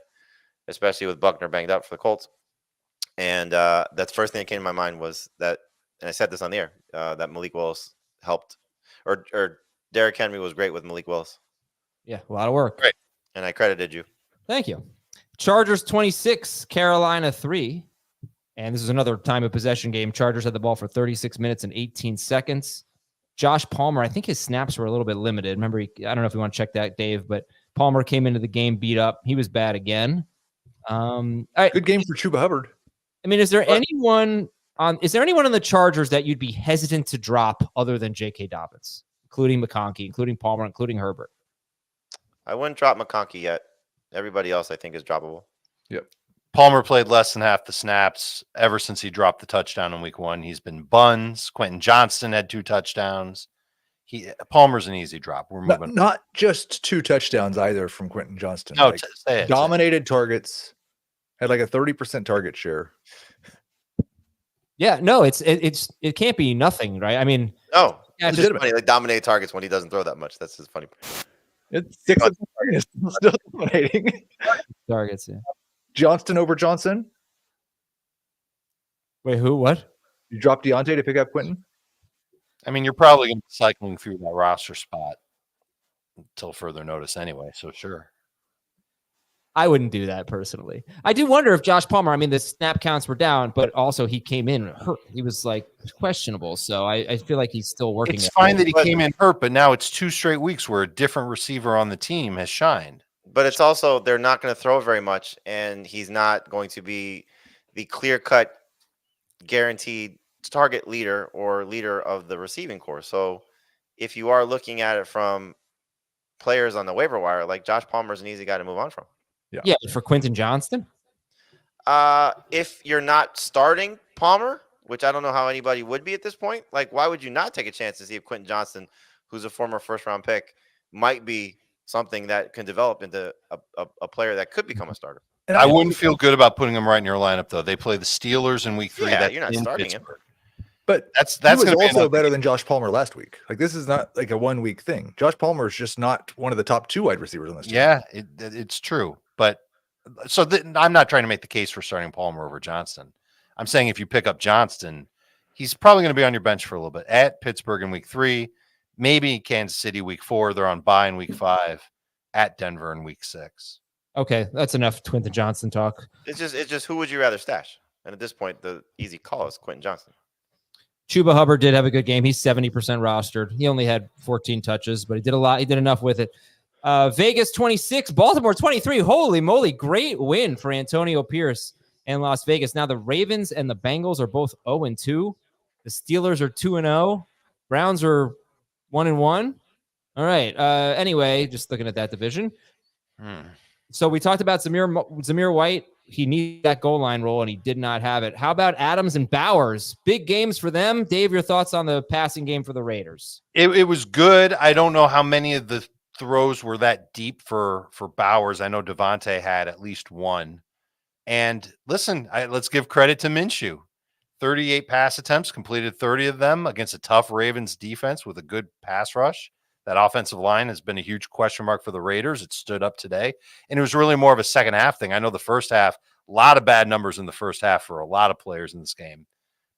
especially with Buckner banged up for the Colts. And that's the first thing that came to my mind was that, and I said this on the air, that Malik Willis helped, or Derrick Henry was great with Malik Willis. Yeah, a lot of work. Great. And I credited you. Thank you. Chargers 26, Carolina 3. And this is another time of possession game. Chargers had the ball for 36 minutes and 18 seconds. Josh Palmer, I think his snaps were a little bit limited. Remember, I don't know if you want to check that, Dave, but Palmer came into the game beat up. He was bad again. Good game for Chuba Hubbard. I mean, is there anyone on the Chargers that you'd be hesitant to drop other than J.K. Dobbins, including McConkey, including Palmer, including Herbert? I wouldn't drop McConkey yet. Everybody else I think is droppable. Yep. Palmer played less than half the snaps ever since he dropped the touchdown in week 1. He's been buns. Quentin Johnston had 2 touchdowns. Palmer's an easy drop. We're moving. Not just 2 touchdowns either from Quentin Johnston. No, say it. Dominated targets. Had like a 30% target share. Yeah, no, it can't be nothing, right? I mean, no, yeah, it's just funny. Like dominated targets when he doesn't throw that much. That's just funny. It's 6 of targets still dominating targets. Yeah. Johnston over Johnson. Wait, who? What? You dropped Diontae to pick up Quentin? I mean, you're probably going to be cycling through that roster spot until further notice anyway, so sure. I wouldn't do that personally. I do wonder if Josh Palmer, I mean, the snap counts were down, but also he came in hurt. He was like questionable. So I feel like he's still working. It's fine that he came in hurt, but now it's 2 straight weeks where a different receiver on the team has shined. But it's also, they're not going to throw very much, and he's not going to be the clear-cut, guaranteed target leader or leader of the receiving corps. So if you are looking at it from players on the waiver wire, like Josh Palmer's an easy guy to move on from. Yeah, for Quentin Johnston? If you're not starting Palmer, which I don't know how anybody would be at this point, like why would you not take a chance to see if Quentin Johnston, who's a former first-round pick, might be something that can develop into a player that could become a starter. And I wouldn't feel good about putting him right in your lineup, though. They play the Steelers in week 3. Yeah, That's you're not in starting him. Pittsburgh. But That's he was going to be also enough. better than Josh Palmer last week. Like, this is not like a 1 week thing. Josh Palmer is just not one of the top 2 wide receivers on this team. Yeah, it's true. But so I'm not trying to make the case for starting Palmer over Johnston. I'm saying if you pick up Johnston, he's probably going to be on your bench for a little bit. At Pittsburgh in week 3, maybe Kansas City week 4. They're on bye in week 5. At Denver in week 6. Okay, that's enough Quentin Johnson talk. It's just who would you rather stash? And at this point, the easy call is Quentin Johnson. Chuba Hubbard did have a good game. He's 70% rostered. He only had 14 touches, but he did a lot. He did enough with it. Vegas 26, Baltimore 23. Holy moly, great win for Antonio Pierce and Las Vegas. Now the Ravens and the Bengals are both 0-2. The Steelers are 2-0. Browns are 1-1. All right. Anyway, just looking at that division. So we talked about Zamir White. He needed that goal line role, and he did not have it. How about Adams and Bowers? Big games for them. Dave, your thoughts on the passing game for the Raiders? It was good. I don't know how many of the throws were that deep for Bowers. I know Diontae had at least one. And listen, let's give credit to Minshew. 38 pass attempts, completed 30 of them against a tough Ravens defense with a good pass rush. That offensive line has been a huge question mark for the Raiders. It stood up today. And it was really more of a second half thing. I know the first half, a lot of bad numbers in the first half for a lot of players in this game.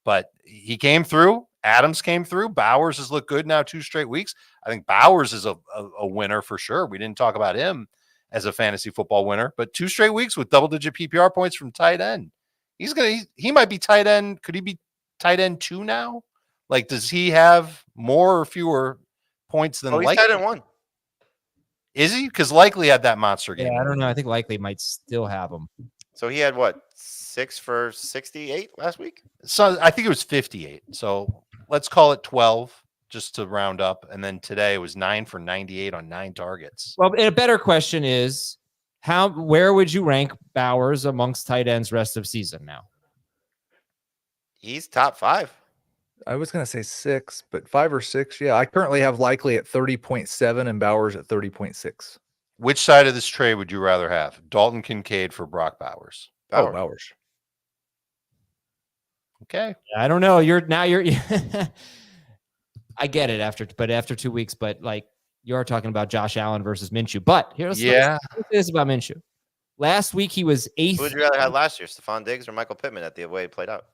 But he came through. Adams came through. Bowers has looked good now 2 straight weeks. I think Bowers is a winner for sure. We didn't talk about him as a fantasy football winner. But 2 straight weeks with double-digit PPR points from tight end. He might be tight end. Could he be tight end 2 now? Like, does he have more or fewer points than he's Likely? tight end 1. Is he? Because Likely had that monster game. Yeah, I don't know. I think Likely might still have him. So he had what, 6 for 68 last week? So I think it was 58. So let's call it 12 just to round up. And then today it was 9 for 98 on 9 targets. Well, and a better question is, where would you rank Bowers amongst tight ends rest of season now? He's top 5. I was going to say 6, but 5 or 6. Yeah, I currently have Likely at 30.7 and Bowers at 30.6. Which side of this trade would you rather have? Dalton Kincaid for Brock Bowers. Oh, Bowers. Okay. I don't know. You're I get it after 2 weeks, but like you're talking about Josh Allen versus Minshew. But let's say this about Minshew. Last week he was 8th. Who would you rather have last year, Stephon Diggs or Michael Pittman at the way it played out?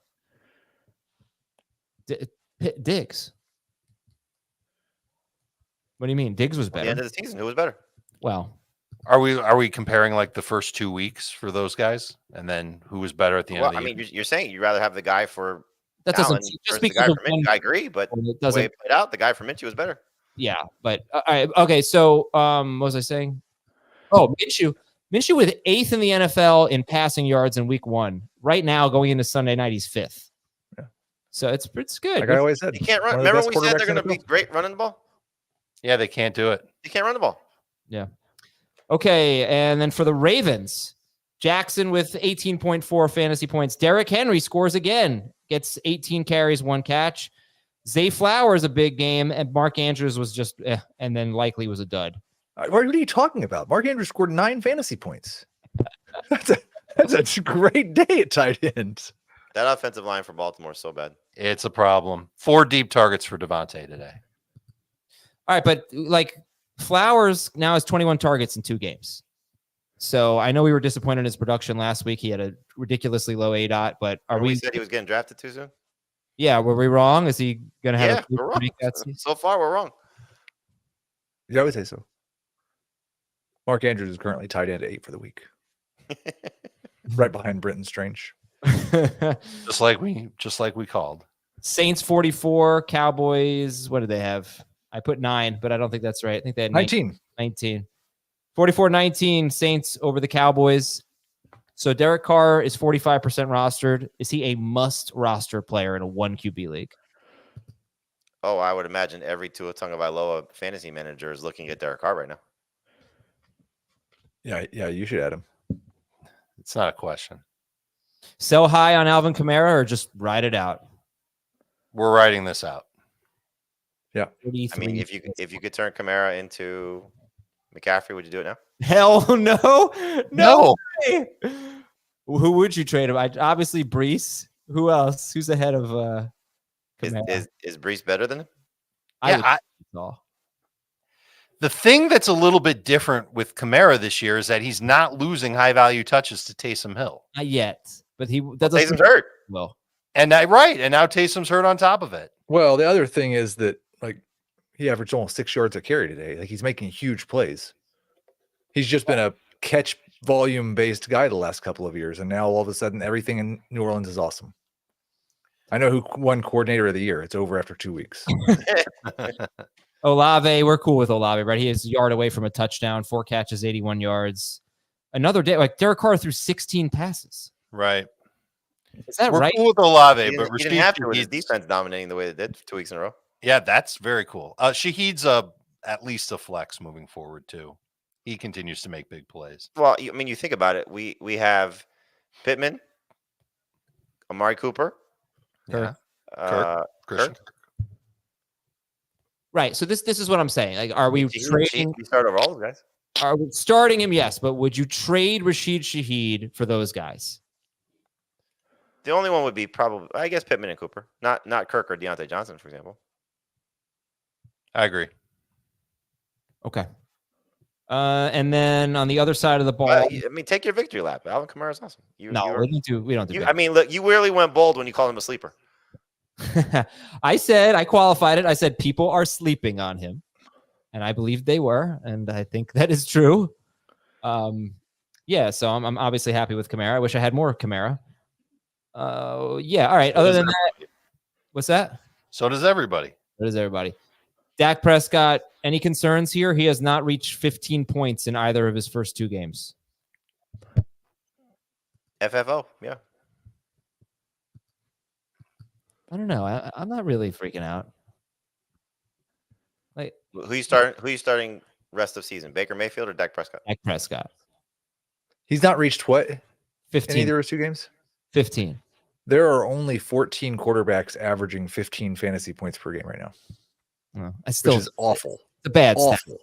Diggs. What do you mean? Diggs was At better. the end of the season, who was better? Well, are we comparing like the first 2 weeks for those guys, and then who was better at the end of the year? I mean, you're saying you'd rather have the guy for that doesn't Allen just versus the because guy of for Minshew. I agree, but it the doesn't. way it played out, the guy for Minshew was better. Yeah, but all right, okay. So, what was I saying? Oh, Minshew with 8th in the NFL in passing yards in week 1. Right now, going into Sunday night, he's 5th. Yeah. So it's good. Like I always said, You can't run. Remember we said they're going to be great running the ball? Yeah, they can't do it. You can't run the ball. Yeah. Okay, and then for the Ravens, Jackson with 18.4 fantasy points. Derrick Henry scores again, gets 18 carries, 1 catch. Zay Flowers a big game, and Mark Andrews was just, and then Likely was a dud. What are you talking about? Mark Andrews scored 9 fantasy points. That's a great day at tight end. That offensive line for Baltimore is so bad. It's a problem. 4 deep targets for Diontae today. All right, but like Flowers now has 21 targets in 2 games. So I know we were disappointed in his production last week. He had a ridiculously low ADOT, but we said he was getting drafted too soon? Yeah, were we wrong? Is he going to have a we're wrong. So far, we're wrong. Yeah, I would say so. Mark Andrews is currently tight end 8 for the week. Right behind Brenton Strange. just like we called. Saints 44, Cowboys, what did they have? I put 9, but I don't think that's right. I think they had 19. 44-19 Saints over the Cowboys. So Derek Carr is 45% rostered. Is he a must roster player in a 1 QB league? Oh, I would imagine every Tua Tagovailoa fantasy manager is looking at Derek Carr right now. Yeah, you should add him. It's not a question. Sell high on Alvin Kamara or just ride it out? We're riding this out. Yeah. I mean, if you could turn Kamara into McCaffrey, would you do it now? Hell no. No. Way. Who would you trade him? Obviously Brees. Who else? Who's ahead of Kamara? Is Brees better than him? The thing that's a little bit different with Kamara this year is that he's not losing high value touches to Taysom Hill. Not yet, but Taysom's hurt. Well, and now Taysom's hurt on top of it. Well, the other thing is that he averaged almost 6 yards a carry today. Like he's making huge plays. He's just been a catch volume based guy the last couple of years, and now all of a sudden everything in New Orleans is awesome. I know who won coordinator of the year. It's over after 2 weeks. Olave, we're cool with Olave, right? He is a yard away from a touchdown, 4 catches, 81 yards. Another day, like Derek Carr threw 16 passes. Right. Is that we're right? cool with Olave, He but didn't have to with his defense dominating the way they did 2 weeks in a row. Yeah, that's very cool. Shaheed's at least a flex moving forward too. He continues to make big plays. Well, I mean, you think about it. We have Pittman, Amari Cooper, Yeah. Kirk. Right. So this is what I'm saying. Like, are we trading? We start over all those guys. Are we starting him? Yes, but would you trade Rasheed Shaheed for those guys? The only one would be probably, I guess, Pittman and Cooper, not Kirk or Diontae Johnson, for example. I agree. Okay. And then on the other side of the ball, I mean, take your victory lap. Alvin Kamara is awesome. we don't do. I mean, look, you really went bold when you called him a sleeper. I qualified it. I said people are sleeping on him, and I believe they were, and I think that is true. Yeah. So I'm obviously happy with Kamara. I wish I had more Kamara. Yeah. All right. Other than that, what's that? So does everybody. So does everybody. Dak Prescott, any concerns here? He has not reached 15 points in either of his first 2 games. FFO, yeah. I don't know. I'm not really freaking out. Like, Who you starting rest of season? Baker Mayfield or Dak Prescott? Dak Prescott. He's not reached what? 15. In either of his 2 games? 15. There are only 14 quarterbacks averaging 15 fantasy points per game right now. Well, Which is awful. The bad stat. Awful.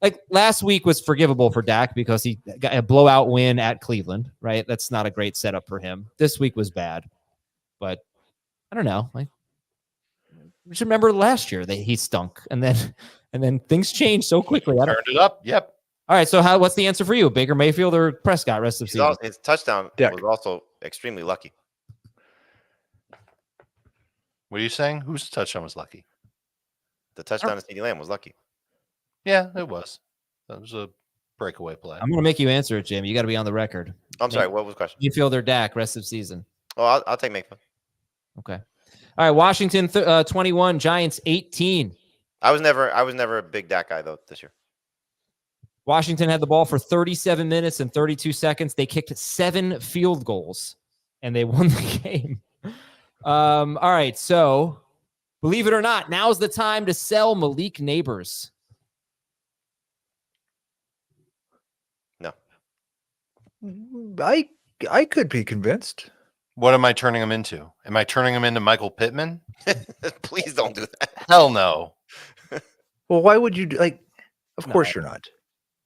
Like last week was forgivable for Dak because he got a blowout win at Cleveland, right? That's not a great setup for him. This week was bad, but I don't know. Like, just remember last year that he stunk, and then things changed so quickly. Turned it up. Yep. All right. So what's the answer for you? Baker Mayfield or Prescott rest of season? His touchdown Dak. was also extremely lucky. What are you saying? Whose touchdown was lucky? The touchdown to CeeDee Lamb was lucky. Yeah, it was. That was a breakaway play. I'm going to make you answer it, Jamey. You got to be on the record. I'm sorry. What was the question? Mayfield or Dak rest of season? Oh, I'll take Mayfield. Okay. All right. Washington 21, Giants 18. I was never a big Dak guy though this year. Washington had the ball for 37 minutes and 32 seconds. They kicked 7 field goals, and they won the game. All right. So, believe it or not, now's the time to sell Malik Neighbors. No. I could be convinced. What am I turning him into? Am I turning him into Michael Pittman? Please don't do that. Hell no. Well, why would you of course you're not.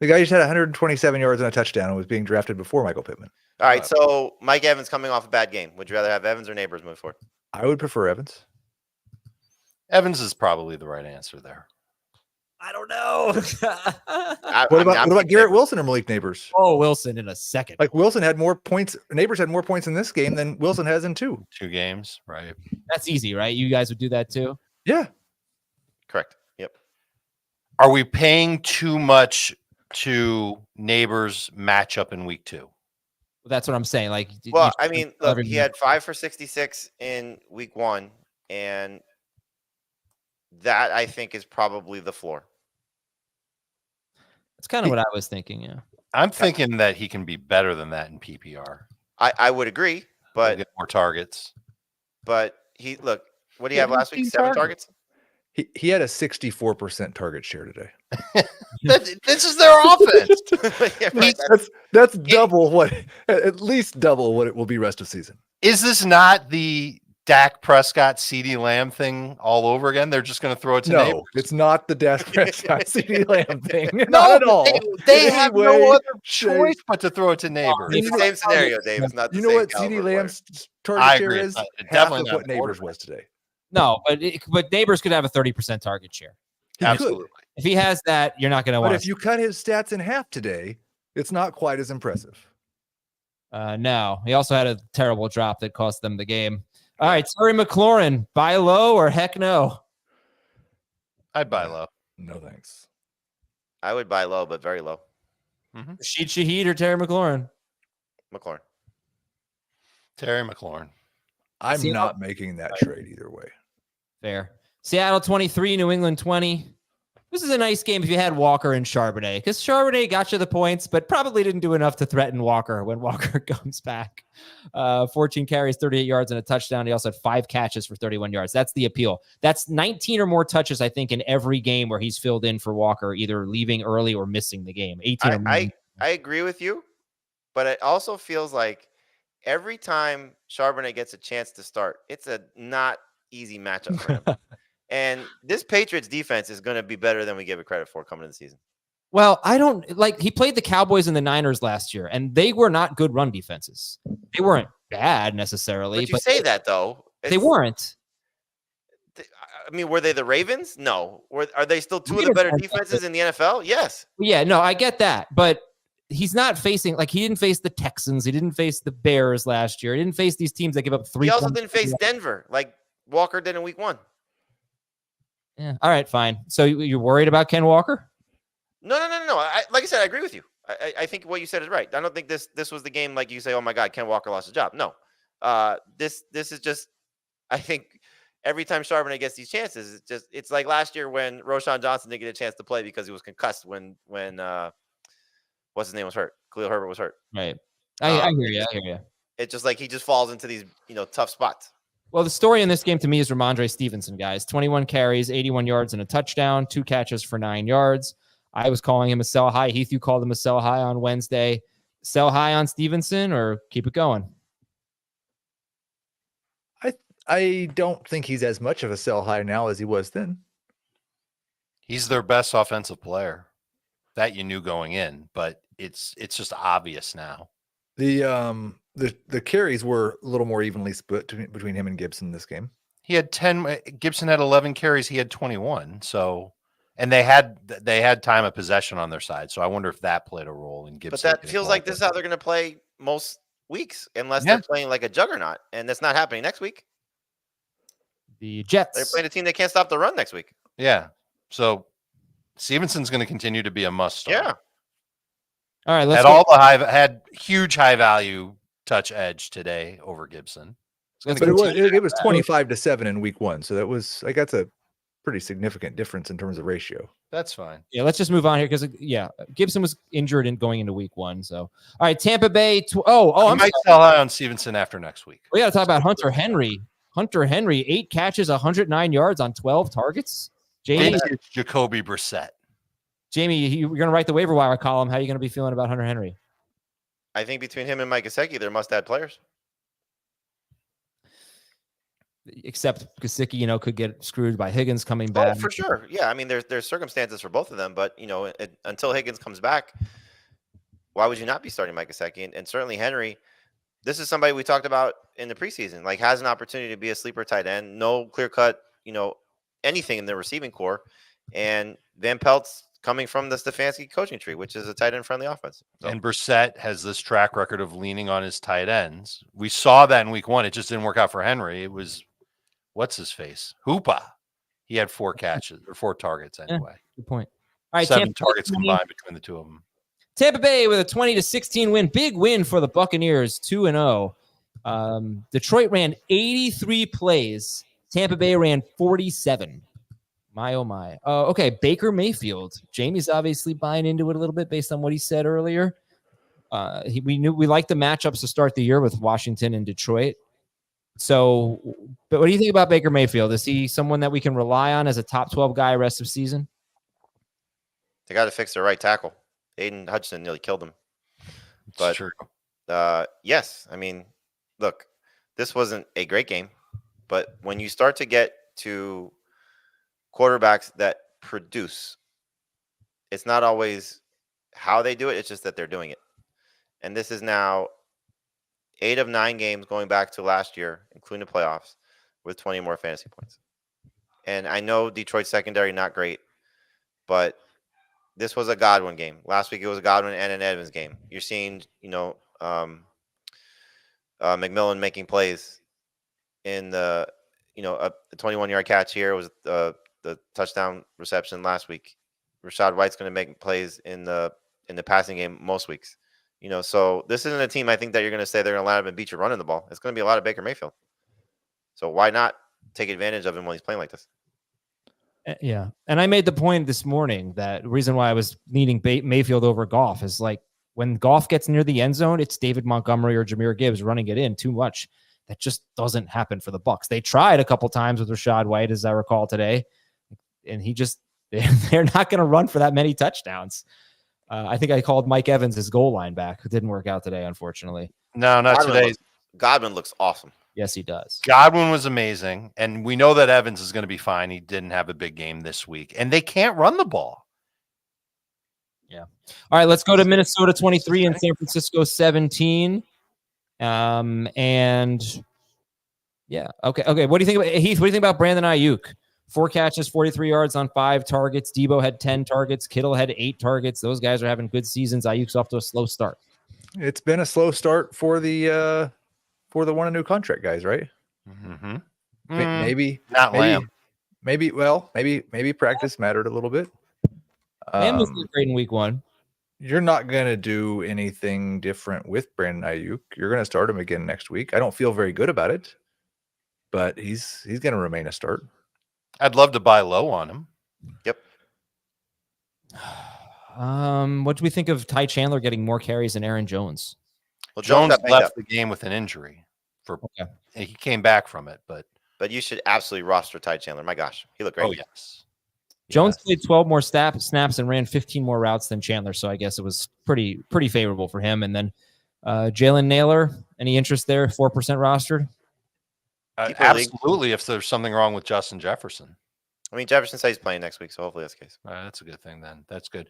The guy just had 127 yards and a touchdown and was being drafted before Michael Pittman. All right, so Mike Evans coming off a bad game. Would you rather have Evans or Neighbors moving forward? I would prefer Evans. Evans is probably the right answer there. I don't know. What about Garrett Wilson or Malik Neighbors? Oh, Wilson in a second. Like Wilson had more points. Neighbors had more points in this game than Wilson has in 2. 2 games, right? That's easy, right? You guys would do that too? Yeah. Correct. Yep. Are we paying too much to Neighbors matchup in week 2? That's what I'm saying. Like, Well, I mean, look, he had 5 for 66 in week 1, and that I think is probably the floor. That's kind of what I was thinking. Yeah. I'm thinking that he can be better than that in PPR. I would agree, He'll but get more targets. what do you have last week? 7 targets? He had a 64% target share today. This is their offense. Yeah, right. That's double at least double what it will be rest of season. Is this not the Dak Prescott, CeeDee Lamb thing all over again? They're just going to throw it to No, neighbors. it's not the Dak Prescott CeeDee Lamb thing. Not at all. They In have any no way, other choice but to throw it to neighbors. It's the same scenario, Dave. It's not the You know same what caliber CeeDee player. Lamb's I target share agree. is? It's Half definitely of not what Neighbors quarterback. was today. No, but Neighbors could have a 30% target share. He Absolutely. could. If he has that, you're not going to But want if you cut his stats in half today, it's not quite as impressive. No, he also had a terrible drop that cost them the game. All right, Terry McLaurin, buy low or heck no? I'd buy low. No thanks. I would buy low, but very low. Rasheed Shaheed or Terry McLaurin? McLaurin. Terry McLaurin. I'm See, not making that trade either way. Fair. Seattle 23, New England 20. This is a nice game if you had Walker and Charbonnet, because Charbonnet got you the points, but probably didn't do enough to threaten Walker when Walker comes back. 14 carries, 38 yards, and a touchdown. He also had 5 catches for 31 yards. That's the appeal. That's 19 or more touches, I think, in every game where he's filled in for Walker, either leaving early or missing the game. 18 or more. I agree with you, but it also feels like every time Charbonnet gets a chance to start, it's a not easy matchup for him. And this Patriots defense is going to be better than we give it credit for coming into the season. Well, I don't like he played the Cowboys and the Niners last year, and they were not good run defenses. They weren't bad necessarily. But you say that, though. They weren't. I mean, were they the Ravens? No. Are they still two of the better defenses in the NFL? Yes. Yeah, no, I get that. But he's not facing, like, he didn't face the Texans. He didn't face the Bears last year. He didn't face these teams that give up 3 He also points. didn't face Denver like Walker did in week 1. Yeah. All right, fine. So you're worried about Ken Walker? No. Like I said, I agree with you. I think what you said is right. I don't think this was the game like you say, oh my God, Ken Walker lost his job. No. This is just, I think every time Charbonnet gets these chances, it's like last year when Roshan Johnson didn't get a chance to play because he was concussed when what's his name was hurt. Khalil Herbert was hurt. Right. I hear you. I hear you. It's just like he just falls into these, tough spots. Well, the story in this game to me is Ramondre Stevenson, guys. 21 carries, 81 yards, and a touchdown, 2 catches for 9 yards. I was calling him a sell high. Heath, you called him a sell high on Wednesday. Sell high on Stevenson or keep it going? I don't think he's as much of a sell high now as he was then. He's their best offensive player. That you knew going in, but it's just obvious now. The carries were a little more evenly split between him and Gibson this game. He had 10. Gibson had 11 carries. He had 21. So, and they had time of possession on their side. So I wonder if that played a role in Gibson. But that feels like this is how they're going to play most weeks, unless they're playing like a juggernaut, and that's not happening next week. The Jets. They're playing a team that can't stop the run next week. Yeah. So Stevenson's going to continue to be a must start. Yeah. All right. Had huge high value touch edge today over Gibson. But it was 25-7 in week 1. So that's a pretty significant difference in terms of ratio. That's fine. Yeah, let's just move on here because Gibson was injured in going into week 1. So, all right, Tampa Bay. I might sell high on Stevenson after next week. We got to talk about Hunter Henry. 8 catches, 109 yards on 12 targets. Jamey, Jacoby Brissett. Jamey, you're going to write the waiver wire column. How are you going to be feeling about Hunter Henry? I think between him and Mike Gesicki, they're must-add players. Except Gesicki, could get screwed by Higgins coming back. Oh, for sure. Yeah, I mean, there's circumstances for both of them, but until Higgins comes back, why would you not be starting Mike Gesicki? And certainly Henry. This is somebody we talked about in the preseason, like has an opportunity to be a sleeper tight end, no clear cut, anything in the receiving core. And Van Pelt's coming from the Stefanski coaching tree, which is a tight end friendly offense. So. And Brissett has this track record of leaning on his tight ends. We saw that in week 1. It just didn't work out for Henry. It was, what's his face? Hoopa. He had 4 catches or 4 targets anyway. Good point. All right, 7 targets combined between the two of them. Tampa Bay with a 20-16 win. Big win for the Buccaneers, 2-0. Detroit ran 83 plays. Tampa Bay ran 47. My, oh my. Okay, Baker Mayfield. Jamey's obviously buying into it a little bit based on what he said earlier. We liked the matchups to start the year with Washington and Detroit. So, but what do you think about Baker Mayfield? Is he someone that we can rely on as a top 12 guy rest of season? They got to fix their right tackle. Aiden Hutchinson nearly killed him. That's true. Yes. I mean, look, this wasn't a great game. But when you start to get to quarterbacks that produce, it's not always how they do it. It's just that they're doing it. And this is now 8 of 9 games going back to last year, including the playoffs, with 20 more fantasy points. And I know Detroit's secondary not great, but this was a Godwin game. Last week it was a Godwin and an Evans game. You're seeing, McMillan making plays in the, a 21-yard catch here was the touchdown reception last week. Rachaad White's going to make plays in the passing game most weeks. So this isn't a team I think that you're going to say they're going to line up and beat you running the ball. It's going to be a lot of Baker Mayfield. So why not take advantage of him when he's playing like this? Yeah. And I made the point this morning that the reason why I was leaning Mayfield over Goff is like when Goff gets near the end zone, it's David Montgomery or Jahmyr Gibbs running it in too much. That just doesn't happen for the Bucs. They tried a couple times with Rachaad White, as I recall today, and they're not going to run for that many touchdowns. I think I called Mike Evans his goal line back. It didn't work out today, unfortunately. No, not today. Godwin looks awesome. Yes, he does. Godwin was amazing, and we know that Evans is going to be fine. He didn't have a big game this week, and they can't run the ball. Yeah. All right, let's go to Minnesota 23 and San Francisco 17. And yeah, okay. What do you think about Heath? What do you think about Brandon Ayuk? 4 catches, 43 yards on 5 targets. Debo had 10 targets. Kittle had 8 targets. Those guys are having good seasons. Ayuk's off to a slow start. It's been a slow start for the one new contract guys, right? Mm-hmm. Maybe not Lamb. Maybe practice mattered a little bit. Lamb was great in week 1. You're not going to do anything different with Brandon Ayuk. You're going to start him again next week. I don't feel very good about it, but he's going to remain a start. I'd love to buy low on him. Yep. What do we think of Ty Chandler getting more carries than Aaron Jones? Well, Jones left the game with an injury. He came back from it, but you should absolutely roster Ty Chandler. My gosh, he looked great. Oh yes. Jones played 12 more snaps and ran 15 more routes than Chandler, so I guess it was pretty favorable for him. And then Jalen Naylor, any interest there? 4% rostered. Absolutely. If there's something wrong with Justin Jefferson. I mean, Jefferson says he's playing next week, so hopefully that's the case. That's a good thing then. That's good.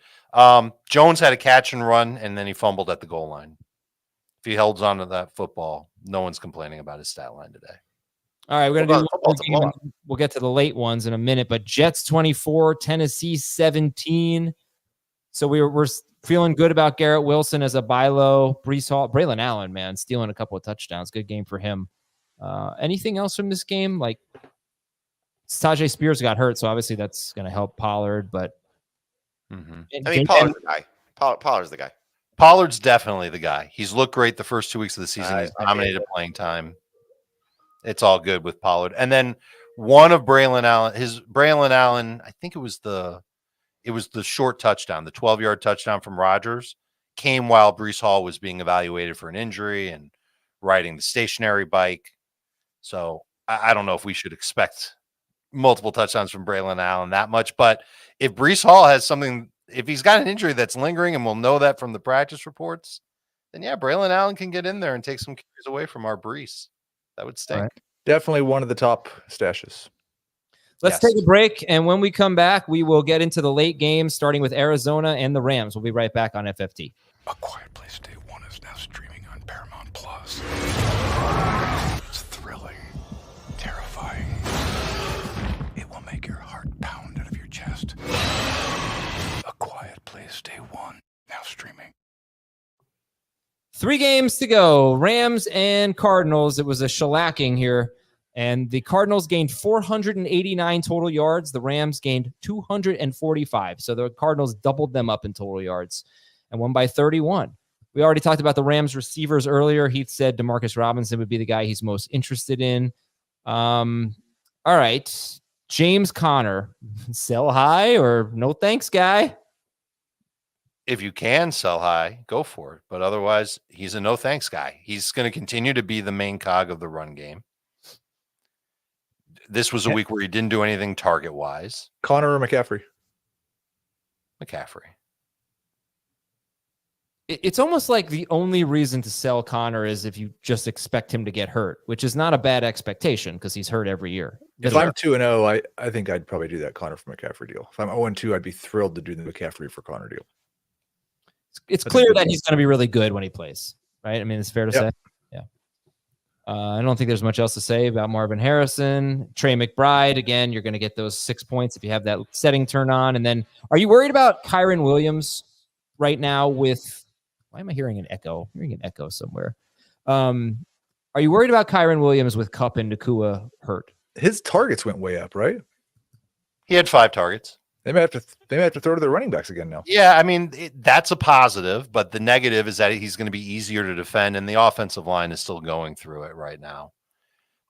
Jones had a catch and run, and then he fumbled at the goal line. If he holds on to that football, no one's complaining about his stat line today. All right, we're going to do we'll get to the late ones in a minute, but Jets 24, Tennessee 17. So we're feeling good about Garrett Wilson as a buy low. Breece Hall, Braylon Allen, man, stealing a couple of touchdowns. Good game for him. Anything else from this game? Like Tajay Spears got hurt, so obviously that's going to help Pollard. But I mean, Pollard's the guy. Pollard's the guy. Pollard's definitely the guy. He's looked great the first 2 weeks of the season. He's dominated playing time. It's all good with Pollard. And then one of Braylon Allen, I think it was the short touchdown, the 12-yard touchdown from Rodgers, came while Breece Hall was being evaluated for an injury and riding the stationary bike. So I don't know if we should expect multiple touchdowns from Braylon Allen that much, but if Breece Hall has something, if he's got an injury that's lingering, and we'll know that from the practice reports, then yeah, Braylon Allen can get in there and take some carries away from our Breece. That would stink. Right. Definitely one of the top stashes. Let's take a break, and when we come back, we will get into the late games, starting with Arizona and the Rams. We'll be right back on FFT. A Quiet Place Day 1 is now streaming on Paramount Plus. It's thrilling, terrifying. It will make your heart pound out of your chest. A Quiet Place Day 1, now streaming. 3 games to go. Rams and Cardinals. It was a shellacking here. And the Cardinals gained 489 total yards. The Rams gained 245. So the Cardinals doubled them up in total yards and won by 31. We already talked about the Rams receivers earlier. Heath said DeMarcus Robinson would be the guy he's most interested in. All right. James Conner. Sell high or no thanks, guy? If you can sell high, go for it. But otherwise, he's a no thanks guy. He's going to continue to be the main cog of the run game. This was a week where he didn't do anything target wise. Conner or McCaffrey? McCaffrey. It's almost like the only reason to sell Connor is if you just expect him to get hurt, which is not a bad expectation because he's hurt every year. If I'm 2-0, I think I'd probably do that Connor for McCaffrey deal. If I'm 0-2, I'd be thrilled to do the McCaffrey for Connor deal. It's clear that he's going to be really good when he plays, right? I mean, it's fair to say. Yeah. I don't think there's much else to say about Marvin Harrison. Trey McBride, again, you're going to get those 6 points if you have that setting turned on. And then are you worried about Kyren Williams right now with – why am I hearing an echo? I'm hearing an echo somewhere. Are you worried about Kyren Williams with Kupp and Nacua hurt? His targets went way up, right? He had 5 targets. They may have to throw to their running backs again now. Yeah, I mean, that's a positive, but the negative is that he's going to be easier to defend, and the offensive line is still going through it right now.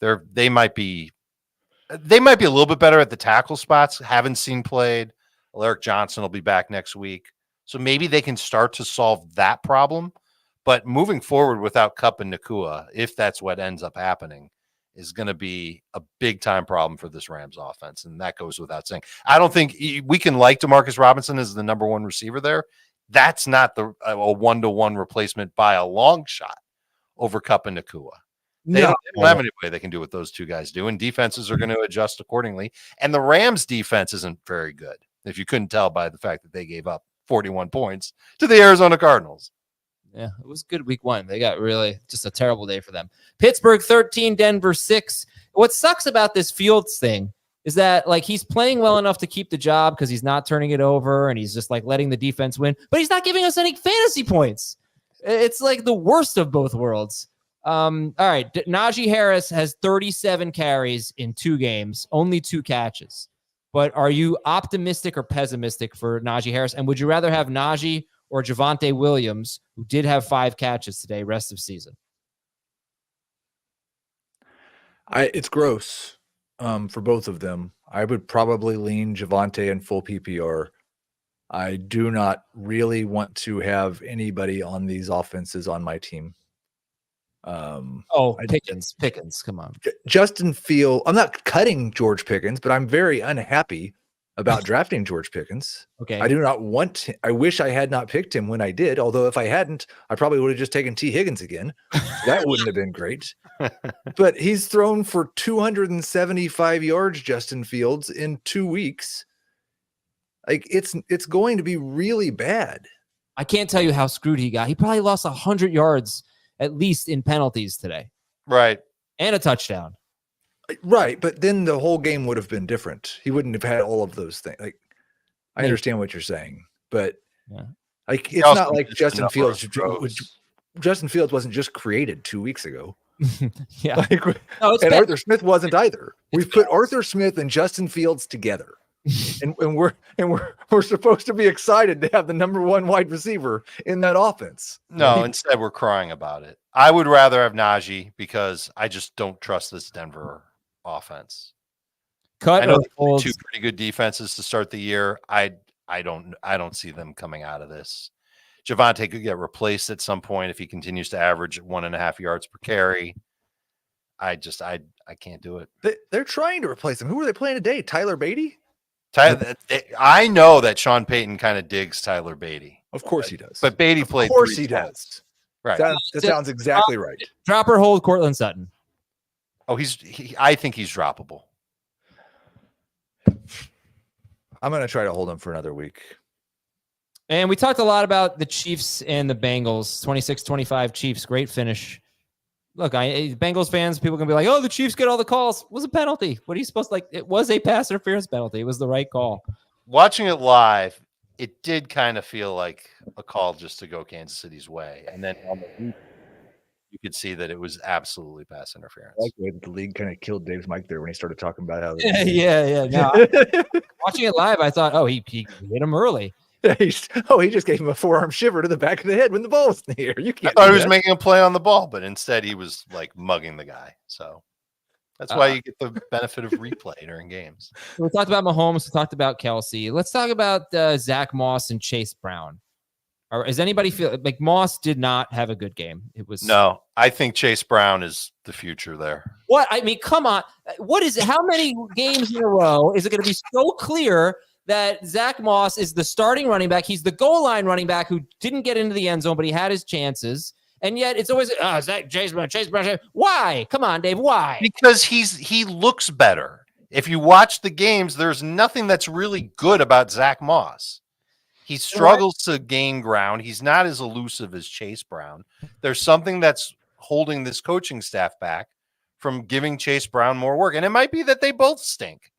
They might be a little bit better at the tackle spots. Haven't seen played. Alaric Johnson will be back next week. So maybe they can start to solve that problem. But moving forward without Kupp and Nacua, if that's what ends up happening, is going to be a big-time problem for this Rams offense, and that goes without saying. I don't think we can like DeMarcus Robinson as the number one receiver there. That's not a one-to-one replacement by a long shot over Kupp and Nacua. They don't have any way they can do what those two guys do, and defenses are going to adjust accordingly. And the Rams' defense isn't very good, if you couldn't tell by the fact that they gave up 41 points to the Arizona Cardinals. Yeah, it was good week 1. They got really just a terrible day for them. Pittsburgh 13, Denver 6. What sucks about this Fields thing is that like he's playing well enough to keep the job because he's not turning it over and he's just like letting the defense win, but he's not giving us any fantasy points. It's like the worst of both worlds. All right, Najee Harris has 37 carries in 2 games, only 2 catches. But are you optimistic or pessimistic for Najee Harris? And would you rather have Najee or Javonte Williams, who did have 5 catches today, rest of season? It's gross for both of them. I would probably lean Javonte in full PPR. I do not really want to have anybody on these offenses on my team. Pickens, come on. Justin Fields. I'm not cutting George Pickens, but I'm very unhappy about drafting George Pickens. Okay. I do not want I wish I had not picked him when I did, although if I hadn't, I probably would have just taken T. Higgins again. That wouldn't have been great. But he's thrown for 275 yards, Justin Fields, in 2 weeks. Like it's going to be really bad. I can't tell you how screwed he got. He probably lost 100 yards at least in penalties today. Right. And a touchdown. Right, but then the whole game would have been different. He wouldn't have had all of those things. Like, I understand what you're saying, but like it's not like Justin Fields. Justin Fields wasn't just created 2 weeks ago. Yeah, and Arthur Smith wasn't either. We've put Arthur Smith and Justin Fields together, and we're supposed to be excited to have the number 1 wide receiver in that offense. No, instead we're crying about it. I would rather have Najee because I just don't trust this Denver offense. I know they 2 pretty good defenses to start the year. I don't see them coming out of this. Javonte could get replaced at some point if he continues to average 1.5 yards per carry. I can't do it. They're trying to replace him. Who are they playing today? Tyler Beatty? I know that Sean Payton kind of digs Tyler Beatty. Of course he does. But Beatty played. Of course he does. Right. That sounds exactly right. Drop or hold Cortland Sutton. Oh, I think he's droppable. I'm going to try to hold him for another week. And we talked a lot about the Chiefs and the Bengals. 26-25 Chiefs. Great finish. Look, Bengals fans, people can be like, oh, the Chiefs get all the calls. It was a penalty. What are you supposed to like? It was a pass interference penalty. It was the right call. Watching it live, it did kind of feel like a call just to go Kansas City's way. And then on the you could see that it was absolutely pass interference. I like the way the league kind of killed Dave's mic there when he started talking about how. Yeah. No, watching it live, I thought, oh, he hit him early. He just gave him a forearm shiver to the back of the head when the ball was in the air. You can't. I thought he was making a play on the ball, but instead he was like mugging the guy. So that's why you get the benefit of replay during games. We talked about Mahomes. We talked about Kelce. Let's talk about Zach Moss and Chase Brown. Or does anybody feel like Moss did not have a good game? It was no. I think Chase Brown is the future there. What I mean, come on. What is it? How many games in a row is it going to be so clear that Zach Moss is the starting running back. He's the goal line running back who didn't get into the end zone, but he had his chances. And yet it's always, Zach Chase Brown. Why? Come on, Dave. Why? Because he looks better. If you watch the games, there's nothing that's really good about Zach Moss. He struggles to gain ground. He's not as elusive as Chase Brown. There's something that's holding this coaching staff back from giving Chase Brown more work. And it might be that they both stink.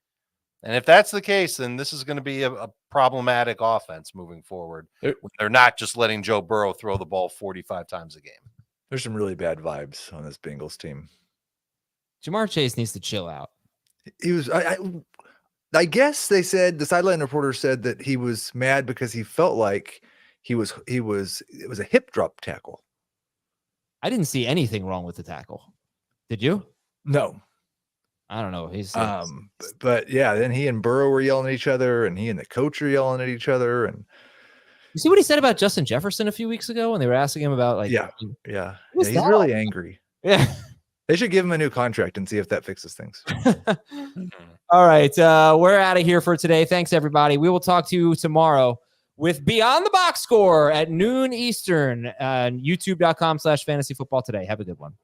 And if that's the case, then this is going to be a problematic offense moving forward. They're not just letting Joe Burrow throw the ball 45 times a game. There's some really bad vibes on this Bengals team. Jamar Chase needs to chill out. He was, I guess they said, the sideline reporter said that he was mad because he felt like it was a hip drop tackle. I didn't see anything wrong with the tackle. Did you? No. I don't know. He's but yeah, then he and Burrow were yelling at each other, and he and the coach are yelling at each other. And you see what he said about Justin Jefferson a few weeks ago when they were asking him about he's that? really angry. Yeah. They should give him a new contract and see if that fixes things. All right. We're out of here for today. Thanks, everybody. We will talk to you tomorrow with Beyond the Box Score at noon Eastern on youtube.com/fantasyfootball today. Have a good one.